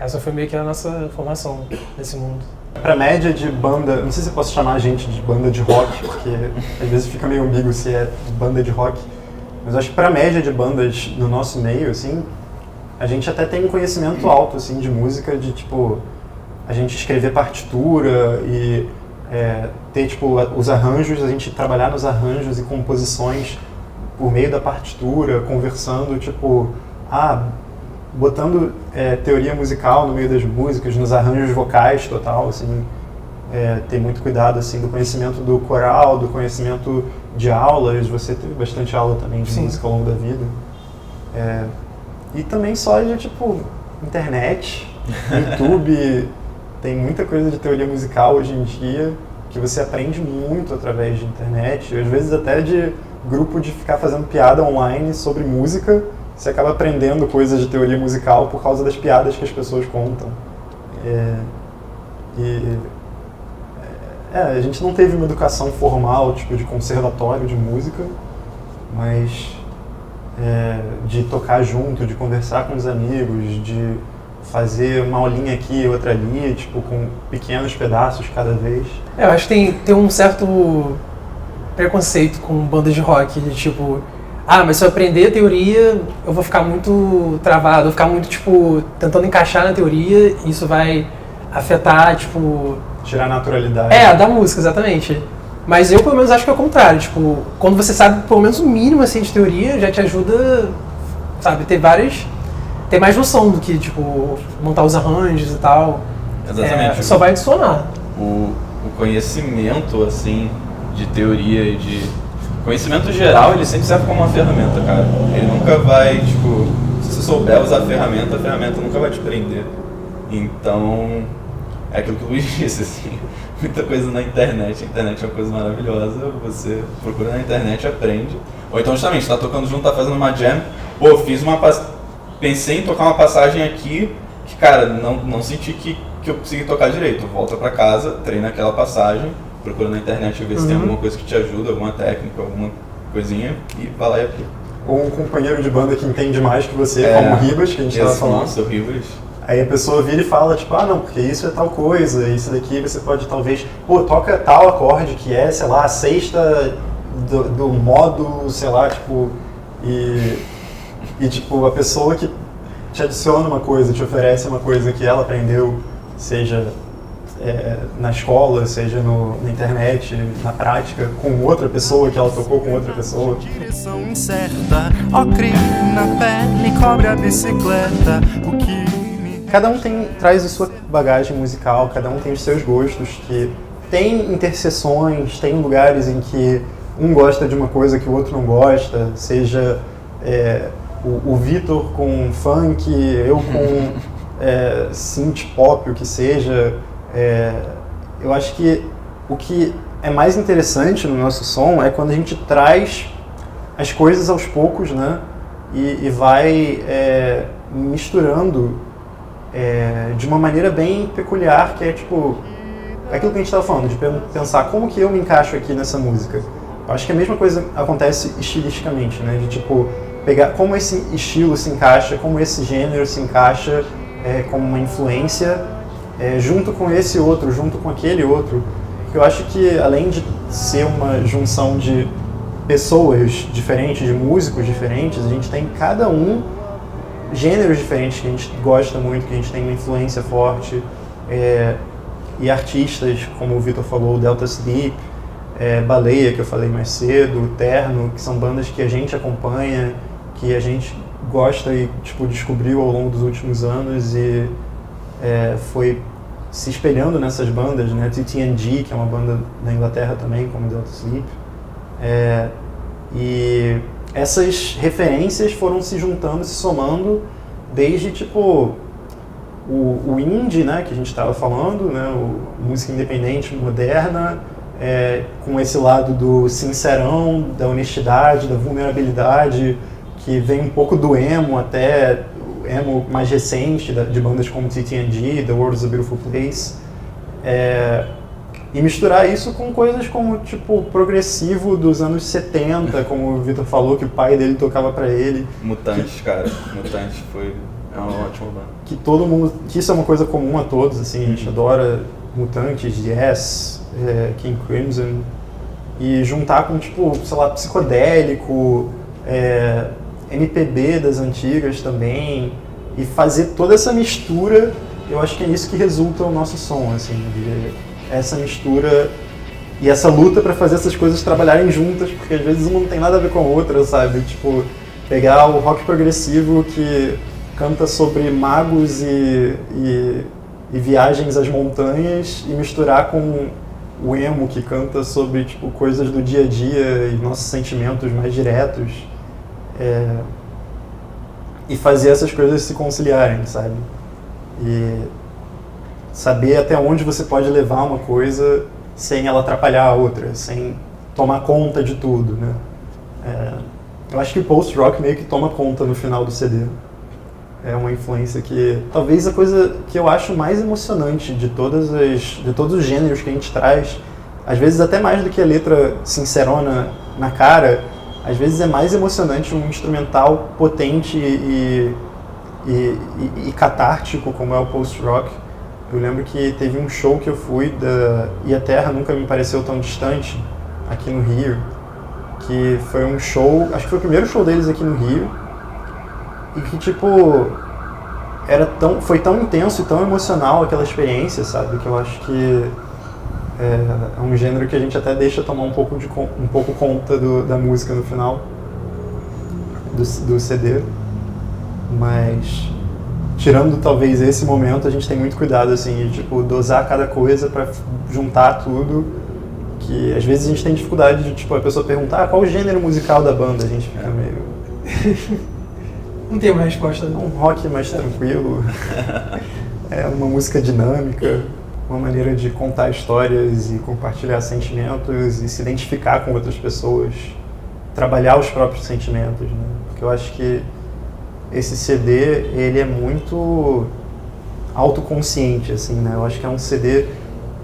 essa foi meio que a nossa formação nesse mundo. Pra média de banda, não sei se eu posso chamar a gente de banda de rock, porque às vezes fica meio ambíguo se é banda de rock, mas acho que pra média de bandas do nosso meio, assim, a gente até tem um conhecimento alto, assim, de música, de, tipo, a gente escrever partitura e ter, tipo, os arranjos, a gente trabalhar nos arranjos e composições por meio da partitura, conversando, tipo, botando teoria musical no meio das músicas, nos arranjos vocais total, assim, ter muito cuidado assim do conhecimento do coral, do conhecimento de aulas. Você teve bastante aula também de música ao longo da vida. E também só de tipo internet, YouTube, tem muita coisa de teoria musical hoje em dia que você aprende muito através de internet, às vezes até de grupo de ficar fazendo piada online sobre música, você acaba aprendendo coisas de teoria musical por causa das piadas que as pessoas contam. A gente não teve uma educação formal, tipo de conservatório de música, mas de tocar junto, de conversar com os amigos, de fazer uma aulinha aqui, outra ali, tipo, com pequenos pedaços cada vez. Eu acho que tem um certo preconceito com bandas de rock, de tipo, mas se eu aprender a teoria, eu vou ficar muito travado, eu vou ficar muito, tipo, tentando encaixar na teoria, e isso vai afetar, tipo... Tirar a naturalidade. Da música, exatamente. Mas eu, pelo menos, acho que é o contrário, tipo, quando você sabe, pelo menos, o mínimo, assim, de teoria, já te ajuda, sabe, ter mais noção do que, tipo, montar os arranjos e tal. Exatamente. Só vai adicionar. O conhecimento, assim, de teoria e de... Conhecimento geral, ele sempre serve como uma ferramenta, cara. Ele nunca vai, tipo... Se você souber usar a ferramenta nunca vai te prender. Então, é aquilo que o Luiz disse, assim. Muita coisa na internet. A internet é uma coisa maravilhosa. Você procura na internet, aprende. Ou então, justamente, você tá tocando junto, tá fazendo uma jam. Pô, pensei em tocar uma passagem aqui que, cara, não senti que eu consegui tocar direito. Volta pra casa, treina aquela passagem, procura na internet ver se tem alguma coisa que te ajuda, alguma técnica, alguma coisinha, e vai lá e aplica. Ou um companheiro de banda que entende mais que você, como o Ribas, que a gente estava falando. Nossa, o Ribas. Aí a pessoa vira e fala, tipo, não, porque isso é tal coisa, isso daqui você pode talvez... toca tal acorde que é, sei lá, a sexta do modo, sei lá, tipo... E tipo, a pessoa que te adiciona uma coisa, te oferece uma coisa que ela aprendeu, seja na escola, seja na internet, na prática, com outra pessoa, que ela tocou com outra pessoa. Direção incerta, ó crime na pele, cobre a bicicleta, o que... Cada um traz a sua bagagem musical, cada um tem os seus gostos, que tem interseções, tem lugares em que um gosta de uma coisa que o outro não gosta, seja o Vitor com funk, eu com synth pop, o que seja. Eu acho que o que é mais interessante no nosso som é quando a gente traz as coisas aos poucos, né? E vai misturando de uma maneira bem peculiar, que é tipo aquilo que a gente estava falando, de pensar como que eu me encaixo aqui nessa música. Eu acho que a mesma coisa acontece estilisticamente, né? De tipo pegar como esse estilo se encaixa, como esse gênero se encaixa como uma influência junto com esse outro, junto com aquele outro. Porque eu acho que além de ser uma junção de pessoas diferentes, de músicos diferentes, a gente tem cada um gêneros diferentes que a gente gosta muito, que a gente tem uma influência forte, e artistas, como o Vitor falou, o Delta Sleep, Baleia, que eu falei mais cedo, Terno, que são bandas que a gente acompanha, que a gente gosta e tipo, descobriu ao longo dos últimos anos e foi se espelhando nessas bandas, né? TTNG, que é uma banda da Inglaterra também, como Delta Sleep. E essas referências foram se juntando, se somando, desde tipo o indie, né, que a gente estava falando, né, música independente, moderna, com esse lado do sincerão, da honestidade, da vulnerabilidade, que vem um pouco do emo até o emo mais recente, de bandas como TTNG, The World is a Beautiful Place. E misturar isso com coisas como, tipo, progressivo dos anos 70, como o Vitor falou, que o pai dele tocava pra ele. Mutantes, cara. Mutantes é uma ótima banda. Que todo mundo... Que isso é uma coisa comum a todos, assim. A gente adora Mutantes, Yes, King Crimson. E juntar com, tipo, sei lá, psicodélico, MPB das antigas também. E fazer toda essa mistura, eu acho que é isso que resulta o nosso som, assim. Essa mistura e essa luta para fazer essas coisas trabalharem juntas, porque às vezes uma não tem nada a ver com a outra, sabe? Tipo, pegar o rock progressivo que canta sobre magos e viagens às montanhas, e misturar com o emo, que canta sobre tipo, coisas do dia a dia e nossos sentimentos mais diretos, e fazer essas coisas se conciliarem, sabe? E saber até onde você pode levar uma coisa sem ela atrapalhar a outra, sem tomar conta de tudo, né? Eu acho que o post-rock meio que toma conta no final do CD. É uma influência que... Talvez a coisa que eu acho mais emocionante de todos os gêneros que a gente traz, às vezes até mais do que a letra sincerona na cara, às vezes é mais emocionante um instrumental potente e catártico como é o post-rock. Eu lembro que teve um show que eu fui E a Terra Nunca Me Pareceu Tão Distante, aqui no Rio, que foi um show, acho que foi o primeiro show deles aqui no Rio, e que tipo, foi tão intenso e tão emocional aquela experiência, sabe, que eu acho que é um gênero que a gente até deixa tomar um pouco conta da música no final do CD, mas tirando talvez esse momento, a gente tem muito cuidado assim, de tipo, dosar cada coisa para juntar tudo, que às vezes a gente tem dificuldade de tipo, a pessoa perguntar qual o gênero musical da banda, a gente fica meio... Não tem uma resposta. Um rock mais tranquilo, uma música dinâmica, uma maneira de contar histórias e compartilhar sentimentos e se identificar com outras pessoas, trabalhar os próprios sentimentos, né? Porque eu acho que esse CD, ele é muito autoconsciente, assim, né? Eu acho que é um CD,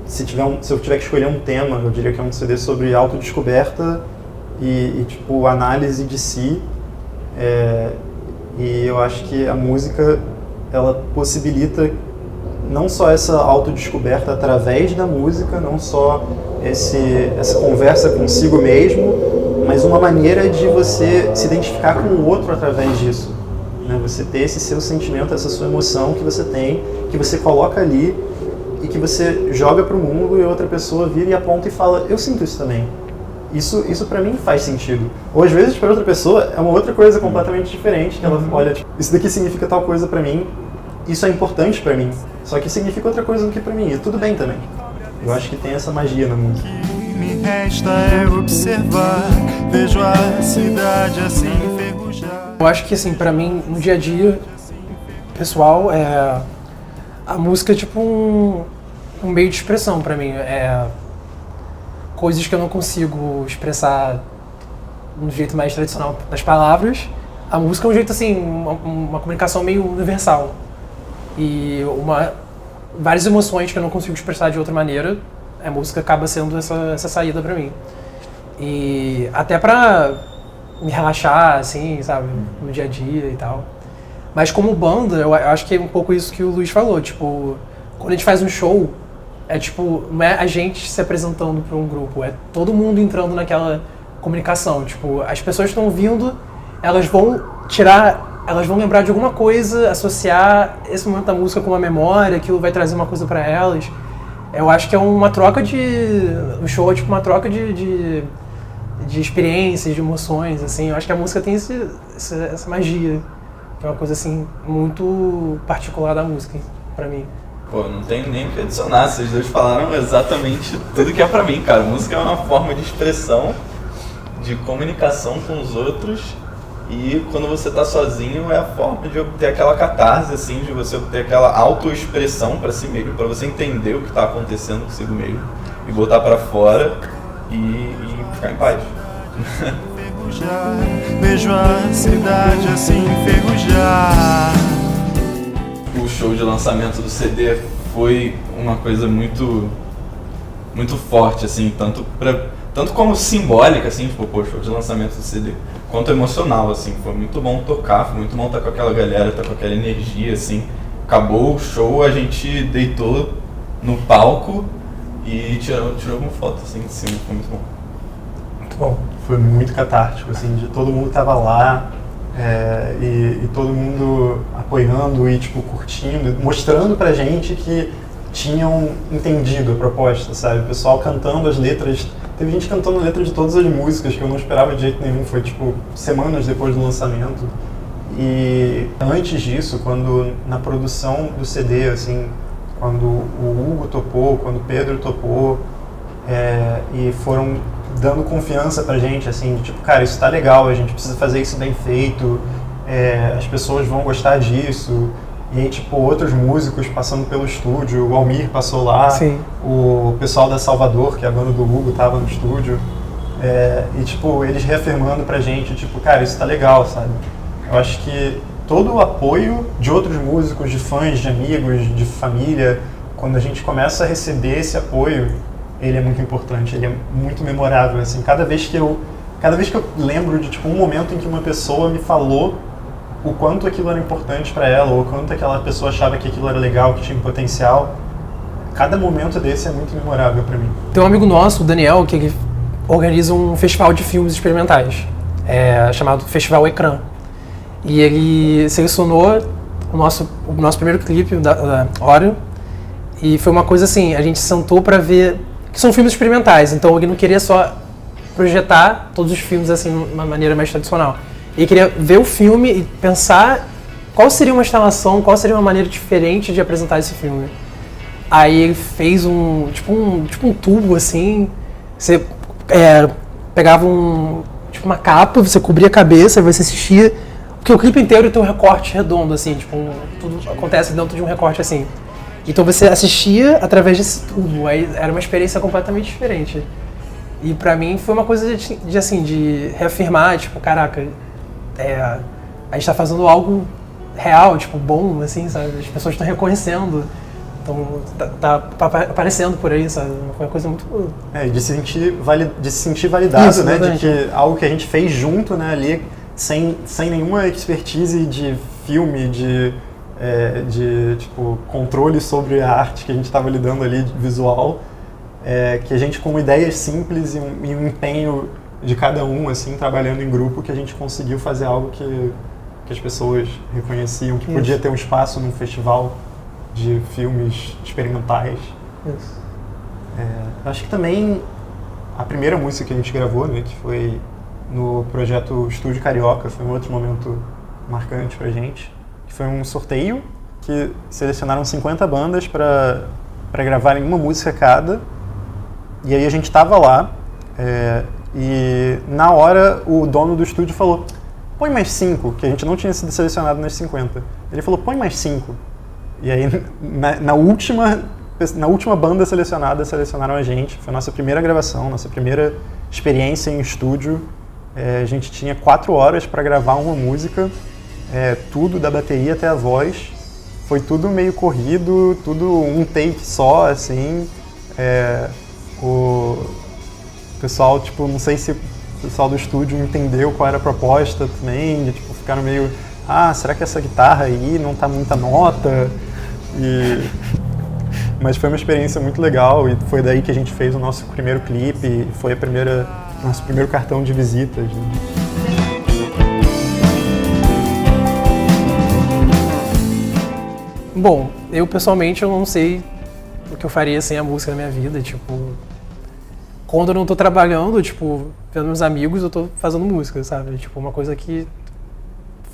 se eu tiver que escolher um tema, eu diria que é um CD sobre autodescoberta e tipo, análise de si. E eu acho que a música, ela possibilita não só essa autodescoberta através da música, não só essa conversa consigo mesmo, mas uma maneira de você se identificar com o outro através disso. Né? Você ter esse seu sentimento, essa sua emoção que você tem, que você coloca ali e que você joga pro mundo e outra pessoa vira e aponta e fala, eu sinto isso também. Isso pra mim faz sentido. Ou às vezes pra outra pessoa é uma outra coisa completamente diferente, que ela olha, tipo, isso daqui significa tal coisa pra mim, isso é importante pra mim, só que significa outra coisa do que pra mim, e tudo bem também. Eu acho que tem essa magia na música. O que me resta é observar, vejo a cidade assim enferrujar. Eu acho que assim, pra mim, no dia a dia, pessoal, a música é tipo um meio de expressão pra mim. Coisas que eu não consigo expressar no jeito mais tradicional das palavras. A música é um jeito assim, uma comunicação meio universal. E várias emoções que eu não consigo expressar de outra maneira, a música acaba sendo essa saída pra mim. E até pra me relaxar, assim, sabe, no dia a dia e tal. Mas como banda, eu acho que é um pouco isso que o Luiz falou, tipo, quando a gente faz um show, tipo, não é a gente se apresentando para um grupo, é todo mundo entrando naquela comunicação. Tipo, as pessoas estão ouvindo, elas vão lembrar de alguma coisa, associar esse momento da música com uma memória, aquilo vai trazer uma coisa para elas. Eu acho que é uma troca o show é tipo uma troca de experiências, de emoções, assim. Eu acho que a música tem essa magia, que é uma coisa, assim, muito particular da música, para mim. Pô, não tem nem o que adicionar, vocês dois falaram exatamente tudo que é pra mim, cara. Música é uma forma de expressão, de comunicação com os outros, e quando você tá sozinho é a forma de obter aquela catarse, assim, de você obter aquela autoexpressão pra si mesmo, pra você entender o que tá acontecendo consigo mesmo, e botar pra fora e ficar em paz. Vejo a cidade assim enferrujar. O show de lançamento do CD foi uma coisa muito forte, assim, tanto como simbólica, assim, tipo, pô, show de lançamento do CD, quanto emocional, assim. Foi muito bom tocar, foi muito bom estar com aquela galera, estar com aquela energia, assim. Acabou o show, a gente deitou no palco e tirou uma foto, assim, de cima, foi muito bom. Muito bom. Foi muito catártico, assim, de todo mundo tava lá, e todo mundo apoiando e, tipo, curtindo, mostrando pra gente que tinham entendido a proposta, sabe? O pessoal cantando as letras, teve gente cantando a letra de todas as músicas que eu não esperava de jeito nenhum, foi, tipo, semanas depois do lançamento. E antes disso, quando na produção do CD, assim, quando o Hugo topou, quando o Pedro topou, e foram dando confiança pra gente, assim, de tipo, cara, isso tá legal, a gente precisa fazer isso bem feito, as pessoas vão gostar disso. E aí, tipo, outros músicos passando pelo estúdio, o Almir passou lá, Sim. o pessoal da Salvador, que é a banda do Hugo, tava no estúdio. E, tipo, eles reafirmando pra gente, tipo, cara, isso tá legal, sabe? Eu acho que todo o apoio de outros músicos, de fãs, de amigos, de família, quando a gente começa a receber esse apoio, ele é muito importante, ele é muito memorável, assim. Cada vez que eu lembro de, tipo, um momento em que uma pessoa me falou o quanto aquilo era importante pra ela, ou o quanto aquela pessoa achava que aquilo era legal, que tinha potencial, cada momento desse é muito memorável pra mim. Tem um amigo nosso, o Daniel, que ele organiza um festival de filmes experimentais, chamado Festival Ecrã. E ele selecionou o nosso primeiro clipe, da Oreo, e foi uma coisa assim, a gente sentou pra ver, que são filmes experimentais, então ele não queria só projetar todos os filmes assim, de uma maneira mais tradicional. Ele queria ver o filme e pensar qual seria uma instalação, qual seria uma maneira diferente de apresentar esse filme. Aí ele fez um tubo assim, você pegava uma capa, você cobria a cabeça, você assistia, porque o clipe inteiro tem um recorte redondo assim, tudo acontece dentro de um recorte assim. Então você assistia através desse tubo, aí era uma experiência completamente diferente. E pra mim foi uma coisa de reafirmar, tipo, caraca, a gente tá fazendo algo real, tipo, bom, assim, sabe? As pessoas estão reconhecendo, então tá aparecendo por aí, sabe? Foi uma coisa muito... De se sentir validado, Isso, né? exatamente. De que algo que a gente fez junto, né, ali, sem nenhuma expertise de filme, de tipo, controle sobre a arte que a gente estava lidando ali, de visual, que a gente, com ideias simples e um empenho de cada um, assim, trabalhando em grupo, que a gente conseguiu fazer algo que as pessoas reconheciam, que podia ter um espaço num festival de filmes experimentais. Isso. Acho que também a primeira música que a gente gravou, né, que foi no projeto Estúdio Carioca, foi um outro momento marcante pra gente, que foi um sorteio que selecionaram 50 bandas para gravarem uma música cada, e aí a gente tava lá, e na hora o dono do estúdio falou, põe mais 5, que a gente não tinha sido selecionado nas 50. Ele falou, põe mais 5. E aí na última banda selecionada, selecionaram a gente. Foi a nossa primeira gravação, nossa primeira experiência em estúdio. A gente tinha 4 horas para gravar uma música, tudo da bateria até a voz. Foi tudo meio corrido, tudo um take só, assim. O pessoal, tipo, não sei se o pessoal do estúdio entendeu qual era a proposta também, de, tipo, ficaram meio, será que essa guitarra aí não tá muita nota? Mas foi uma experiência muito legal e foi daí que a gente fez o nosso primeiro clipe, e foi nosso primeiro cartão de visitas. Né? Bom, eu pessoalmente eu não sei o que eu faria sem a música na minha vida, tipo... Quando eu não tô trabalhando, tipo, vendo meus amigos, eu tô fazendo música, sabe? Tipo, uma coisa que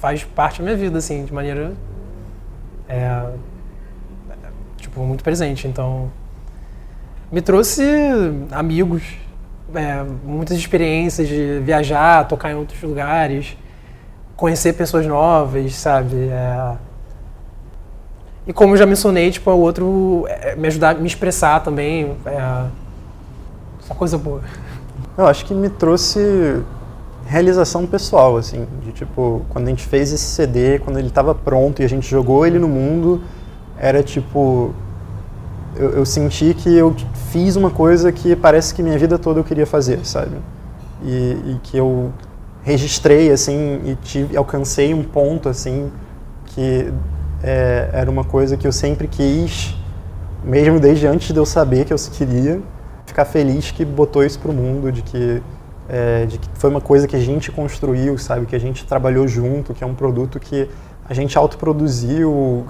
faz parte da minha vida, assim, de maneira... tipo, muito presente. Então, me trouxe amigos, muitas experiências de viajar, tocar em outros lugares, conhecer pessoas novas, sabe? E como eu já mencionei, tipo, o outro me ajudar a me expressar também, uma coisa boa. Eu acho que me trouxe realização pessoal, assim, de tipo, quando a gente fez esse CD, quando ele estava pronto e a gente jogou ele no mundo, era tipo, eu senti que eu fiz uma coisa que parece que minha vida toda eu queria fazer, sabe? E que eu registrei, assim, e alcancei um ponto, assim, que era uma coisa que eu sempre quis, mesmo desde antes de eu saber que eu queria, ficar feliz que botou isso pro mundo, de que foi uma coisa que a gente construiu, sabe? Que a gente trabalhou junto, que é um produto que a gente autoproduziu,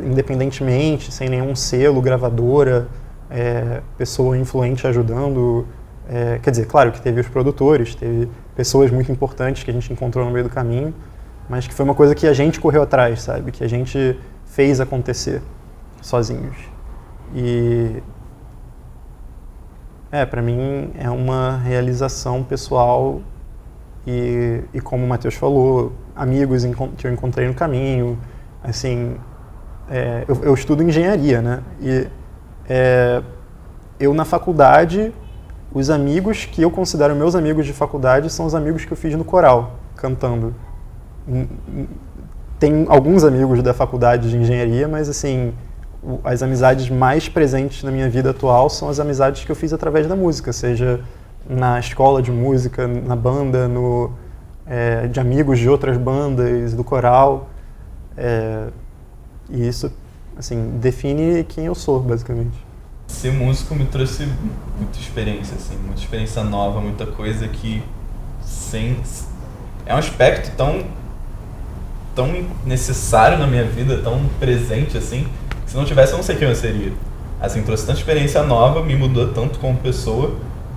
independentemente, sem nenhum selo, gravadora, pessoa influente ajudando. Quer dizer, claro que teve os produtores, teve pessoas muito importantes que a gente encontrou no meio do caminho, mas que foi uma coisa que a gente correu atrás, sabe? Que a gente fez acontecer sozinhos. E pra mim é uma realização pessoal e como o Matheus falou, amigos que eu encontrei no caminho, assim, eu estudo engenharia, né? E eu na faculdade, os amigos que eu considero meus amigos de faculdade são os amigos que eu fiz no coral, cantando. Tem alguns amigos da faculdade de engenharia, mas assim, as amizades mais presentes na minha vida atual são as amizades que eu fiz através da música, seja na escola de música, na banda, de amigos de outras bandas, do coral. E isso, assim, define quem eu sou, basicamente. Ser músico me trouxe muita experiência, assim, muita experiência nova, muita coisa que é um aspecto tão necessário na minha vida, tão presente, assim, que se não tivesse eu não sei quem eu seria. Assim, trouxe tanta experiência nova, me mudou tanto como pessoa,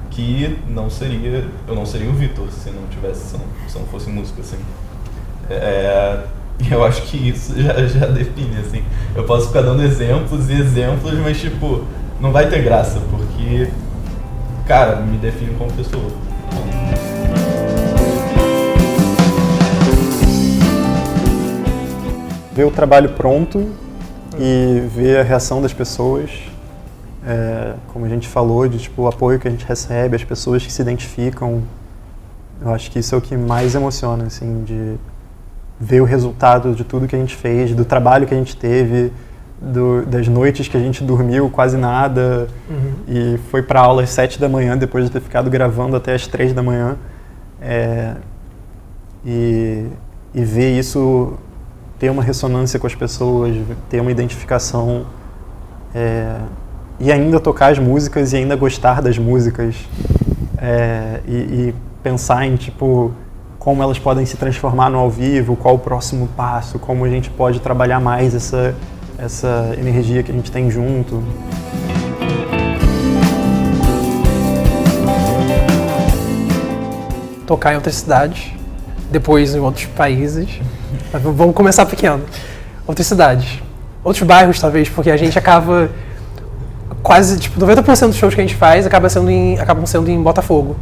que eu não seria o Vitor se não fosse músico, assim. E eu acho que isso já define, assim. Eu posso ficar dando exemplos, mas, tipo, não vai ter graça, porque, cara, me define como pessoa. Ver o trabalho pronto e ver a reação das pessoas, como a gente falou, de tipo, o apoio que a gente recebe, as pessoas que se identificam, eu acho que isso é o que mais emociona, assim, de ver o resultado de tudo que a gente fez, do trabalho que a gente teve, das noites que a gente dormiu quase nada e foi para aula às 7 da manhã depois de ter ficado gravando até às 3 da manhã. E ver isso ter uma ressonância com as pessoas, ter uma identificação e ainda tocar as músicas e ainda gostar das músicas e pensar em tipo como elas podem se transformar no ao vivo, qual o próximo passo, como a gente pode trabalhar mais essa energia que a gente tem junto. Tocar em outras cidades, depois em outros países. Vamos começar pequeno. Outras cidades. Outros bairros, talvez, porque a gente acaba quase, tipo, 90% dos shows que a gente faz acabam sendo em Botafogo.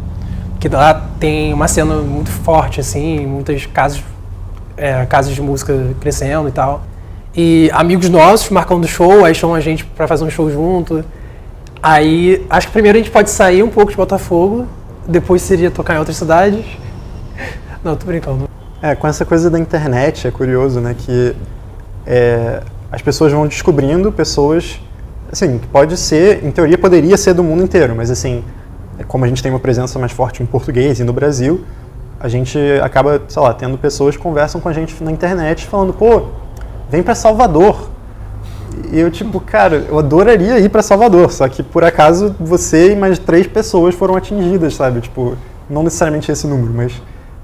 Que lá tem uma cena muito forte, assim, muitas casas de música crescendo e tal. E amigos nossos marcando show, aí chamam a gente pra fazer um show junto. Aí, acho que primeiro a gente pode sair um pouco de Botafogo, depois seria tocar em outras cidades. Não, tô brincando. Com essa coisa da internet, é curioso, né, que as pessoas vão descobrindo pessoas, assim, que pode ser, em teoria poderia ser do mundo inteiro, mas assim, como a gente tem uma presença mais forte em português e no Brasil, a gente acaba, sei lá, tendo pessoas que conversam com a gente na internet falando, pô, vem pra Salvador. E eu tipo, cara, eu adoraria ir pra Salvador, só que por acaso você e mais 3 pessoas foram atingidas, sabe? Tipo, não necessariamente esse número, mas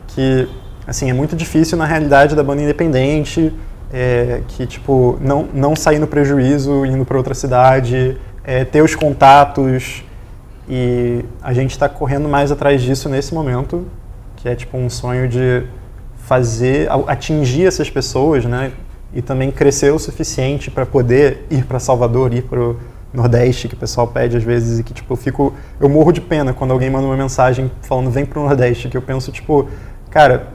que, assim, é muito difícil na realidade da banda independente, que, tipo, não sair no prejuízo indo pra outra cidade, ter os contatos, e a gente está correndo mais atrás disso nesse momento, que é tipo um sonho de atingir essas pessoas, né? E também crescer o suficiente para poder ir para Salvador, ir para o Nordeste, que o pessoal pede às vezes, e que tipo, eu morro de pena quando alguém manda uma mensagem falando vem para o Nordeste, que eu penso tipo, cara,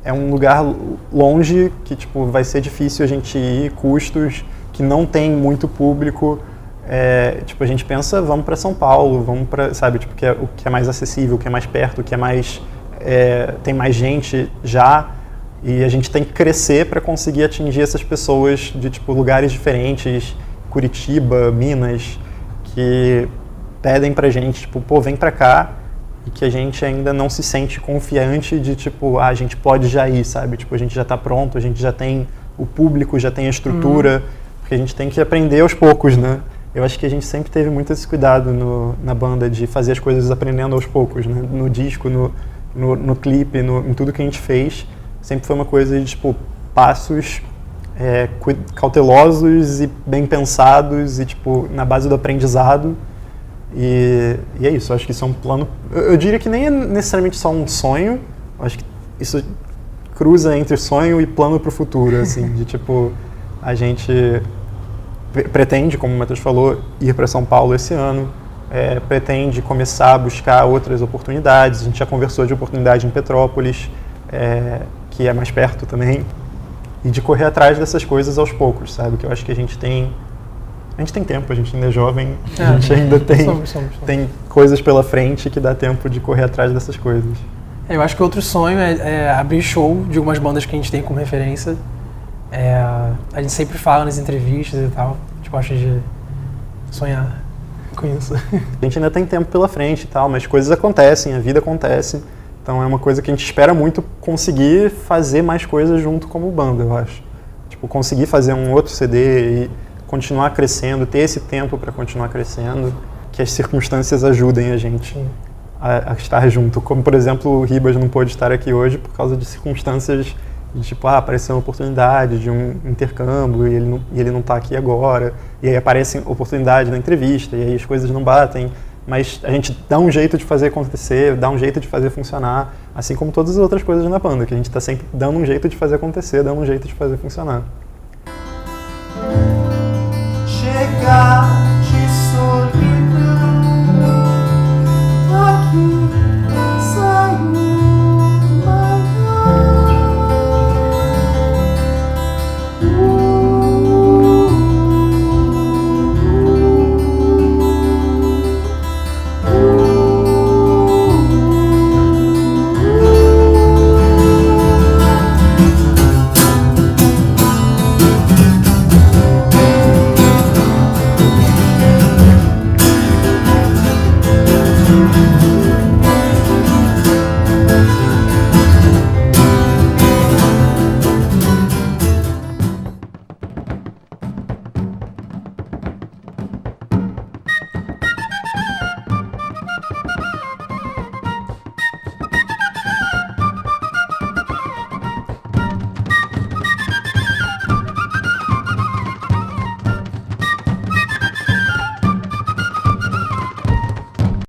é um lugar longe que tipo, vai ser difícil a gente ir, custos, que não tem muito público. Tipo, a gente pensa, vamos para São Paulo, vamos para, sabe, tipo, o que é mais acessível, o que é mais perto, o que é mais, tem mais gente já, e a gente tem que crescer para conseguir atingir essas pessoas de, tipo, lugares diferentes, Curitiba, Minas, que pedem pra gente, tipo, pô, vem pra cá, e que a gente ainda não se sente confiante de, tipo, a gente pode já ir, sabe, tipo, a gente já tá pronto, a gente já tem o público, já tem a estrutura, porque a gente tem que aprender aos poucos, né? Eu acho que a gente sempre teve muito esse cuidado na banda de fazer as coisas aprendendo aos poucos, né? No disco, no clipe, em tudo que a gente fez. Sempre foi uma coisa de, tipo, passos cautelosos e bem pensados e, tipo, na base do aprendizado. E é isso, eu acho que isso é um plano... Eu diria que nem é necessariamente só um sonho, acho que isso cruza entre sonho e plano para o futuro, assim, de tipo, a gente pretende, como o Matheus falou, ir para São Paulo esse ano, pretende começar a buscar outras oportunidades. A gente já conversou de oportunidade em Petrópolis, que é mais perto também, e de correr atrás dessas coisas aos poucos, sabe? Que eu acho que a gente tem tempo, a gente ainda é jovem, a gente ainda tem coisas pela frente que dá tempo de correr atrás dessas coisas. Eu acho que outro sonho é abrir show de algumas bandas que a gente tem como referência. A gente sempre fala nas entrevistas e tal, a gente gosta de sonhar com isso. A gente ainda tem tempo pela frente e tal, mas coisas acontecem, a vida acontece, então é uma coisa que a gente espera muito conseguir fazer mais coisas junto como banda, eu acho. Tipo, conseguir fazer um outro CD e continuar crescendo, ter esse tempo para continuar crescendo, que as circunstâncias ajudem a gente a estar junto. Como, por exemplo, o Ribas não pôde estar aqui hoje por causa de circunstâncias de tipo, apareceu uma oportunidade de um intercâmbio e ele não está aqui agora, e aí aparece oportunidade na entrevista, e aí as coisas não batem, mas a gente dá um jeito de fazer acontecer, dá um jeito de fazer funcionar, assim como todas as outras coisas na banda, que a gente está sempre dando um jeito de fazer acontecer, dando um jeito de fazer funcionar. Chegar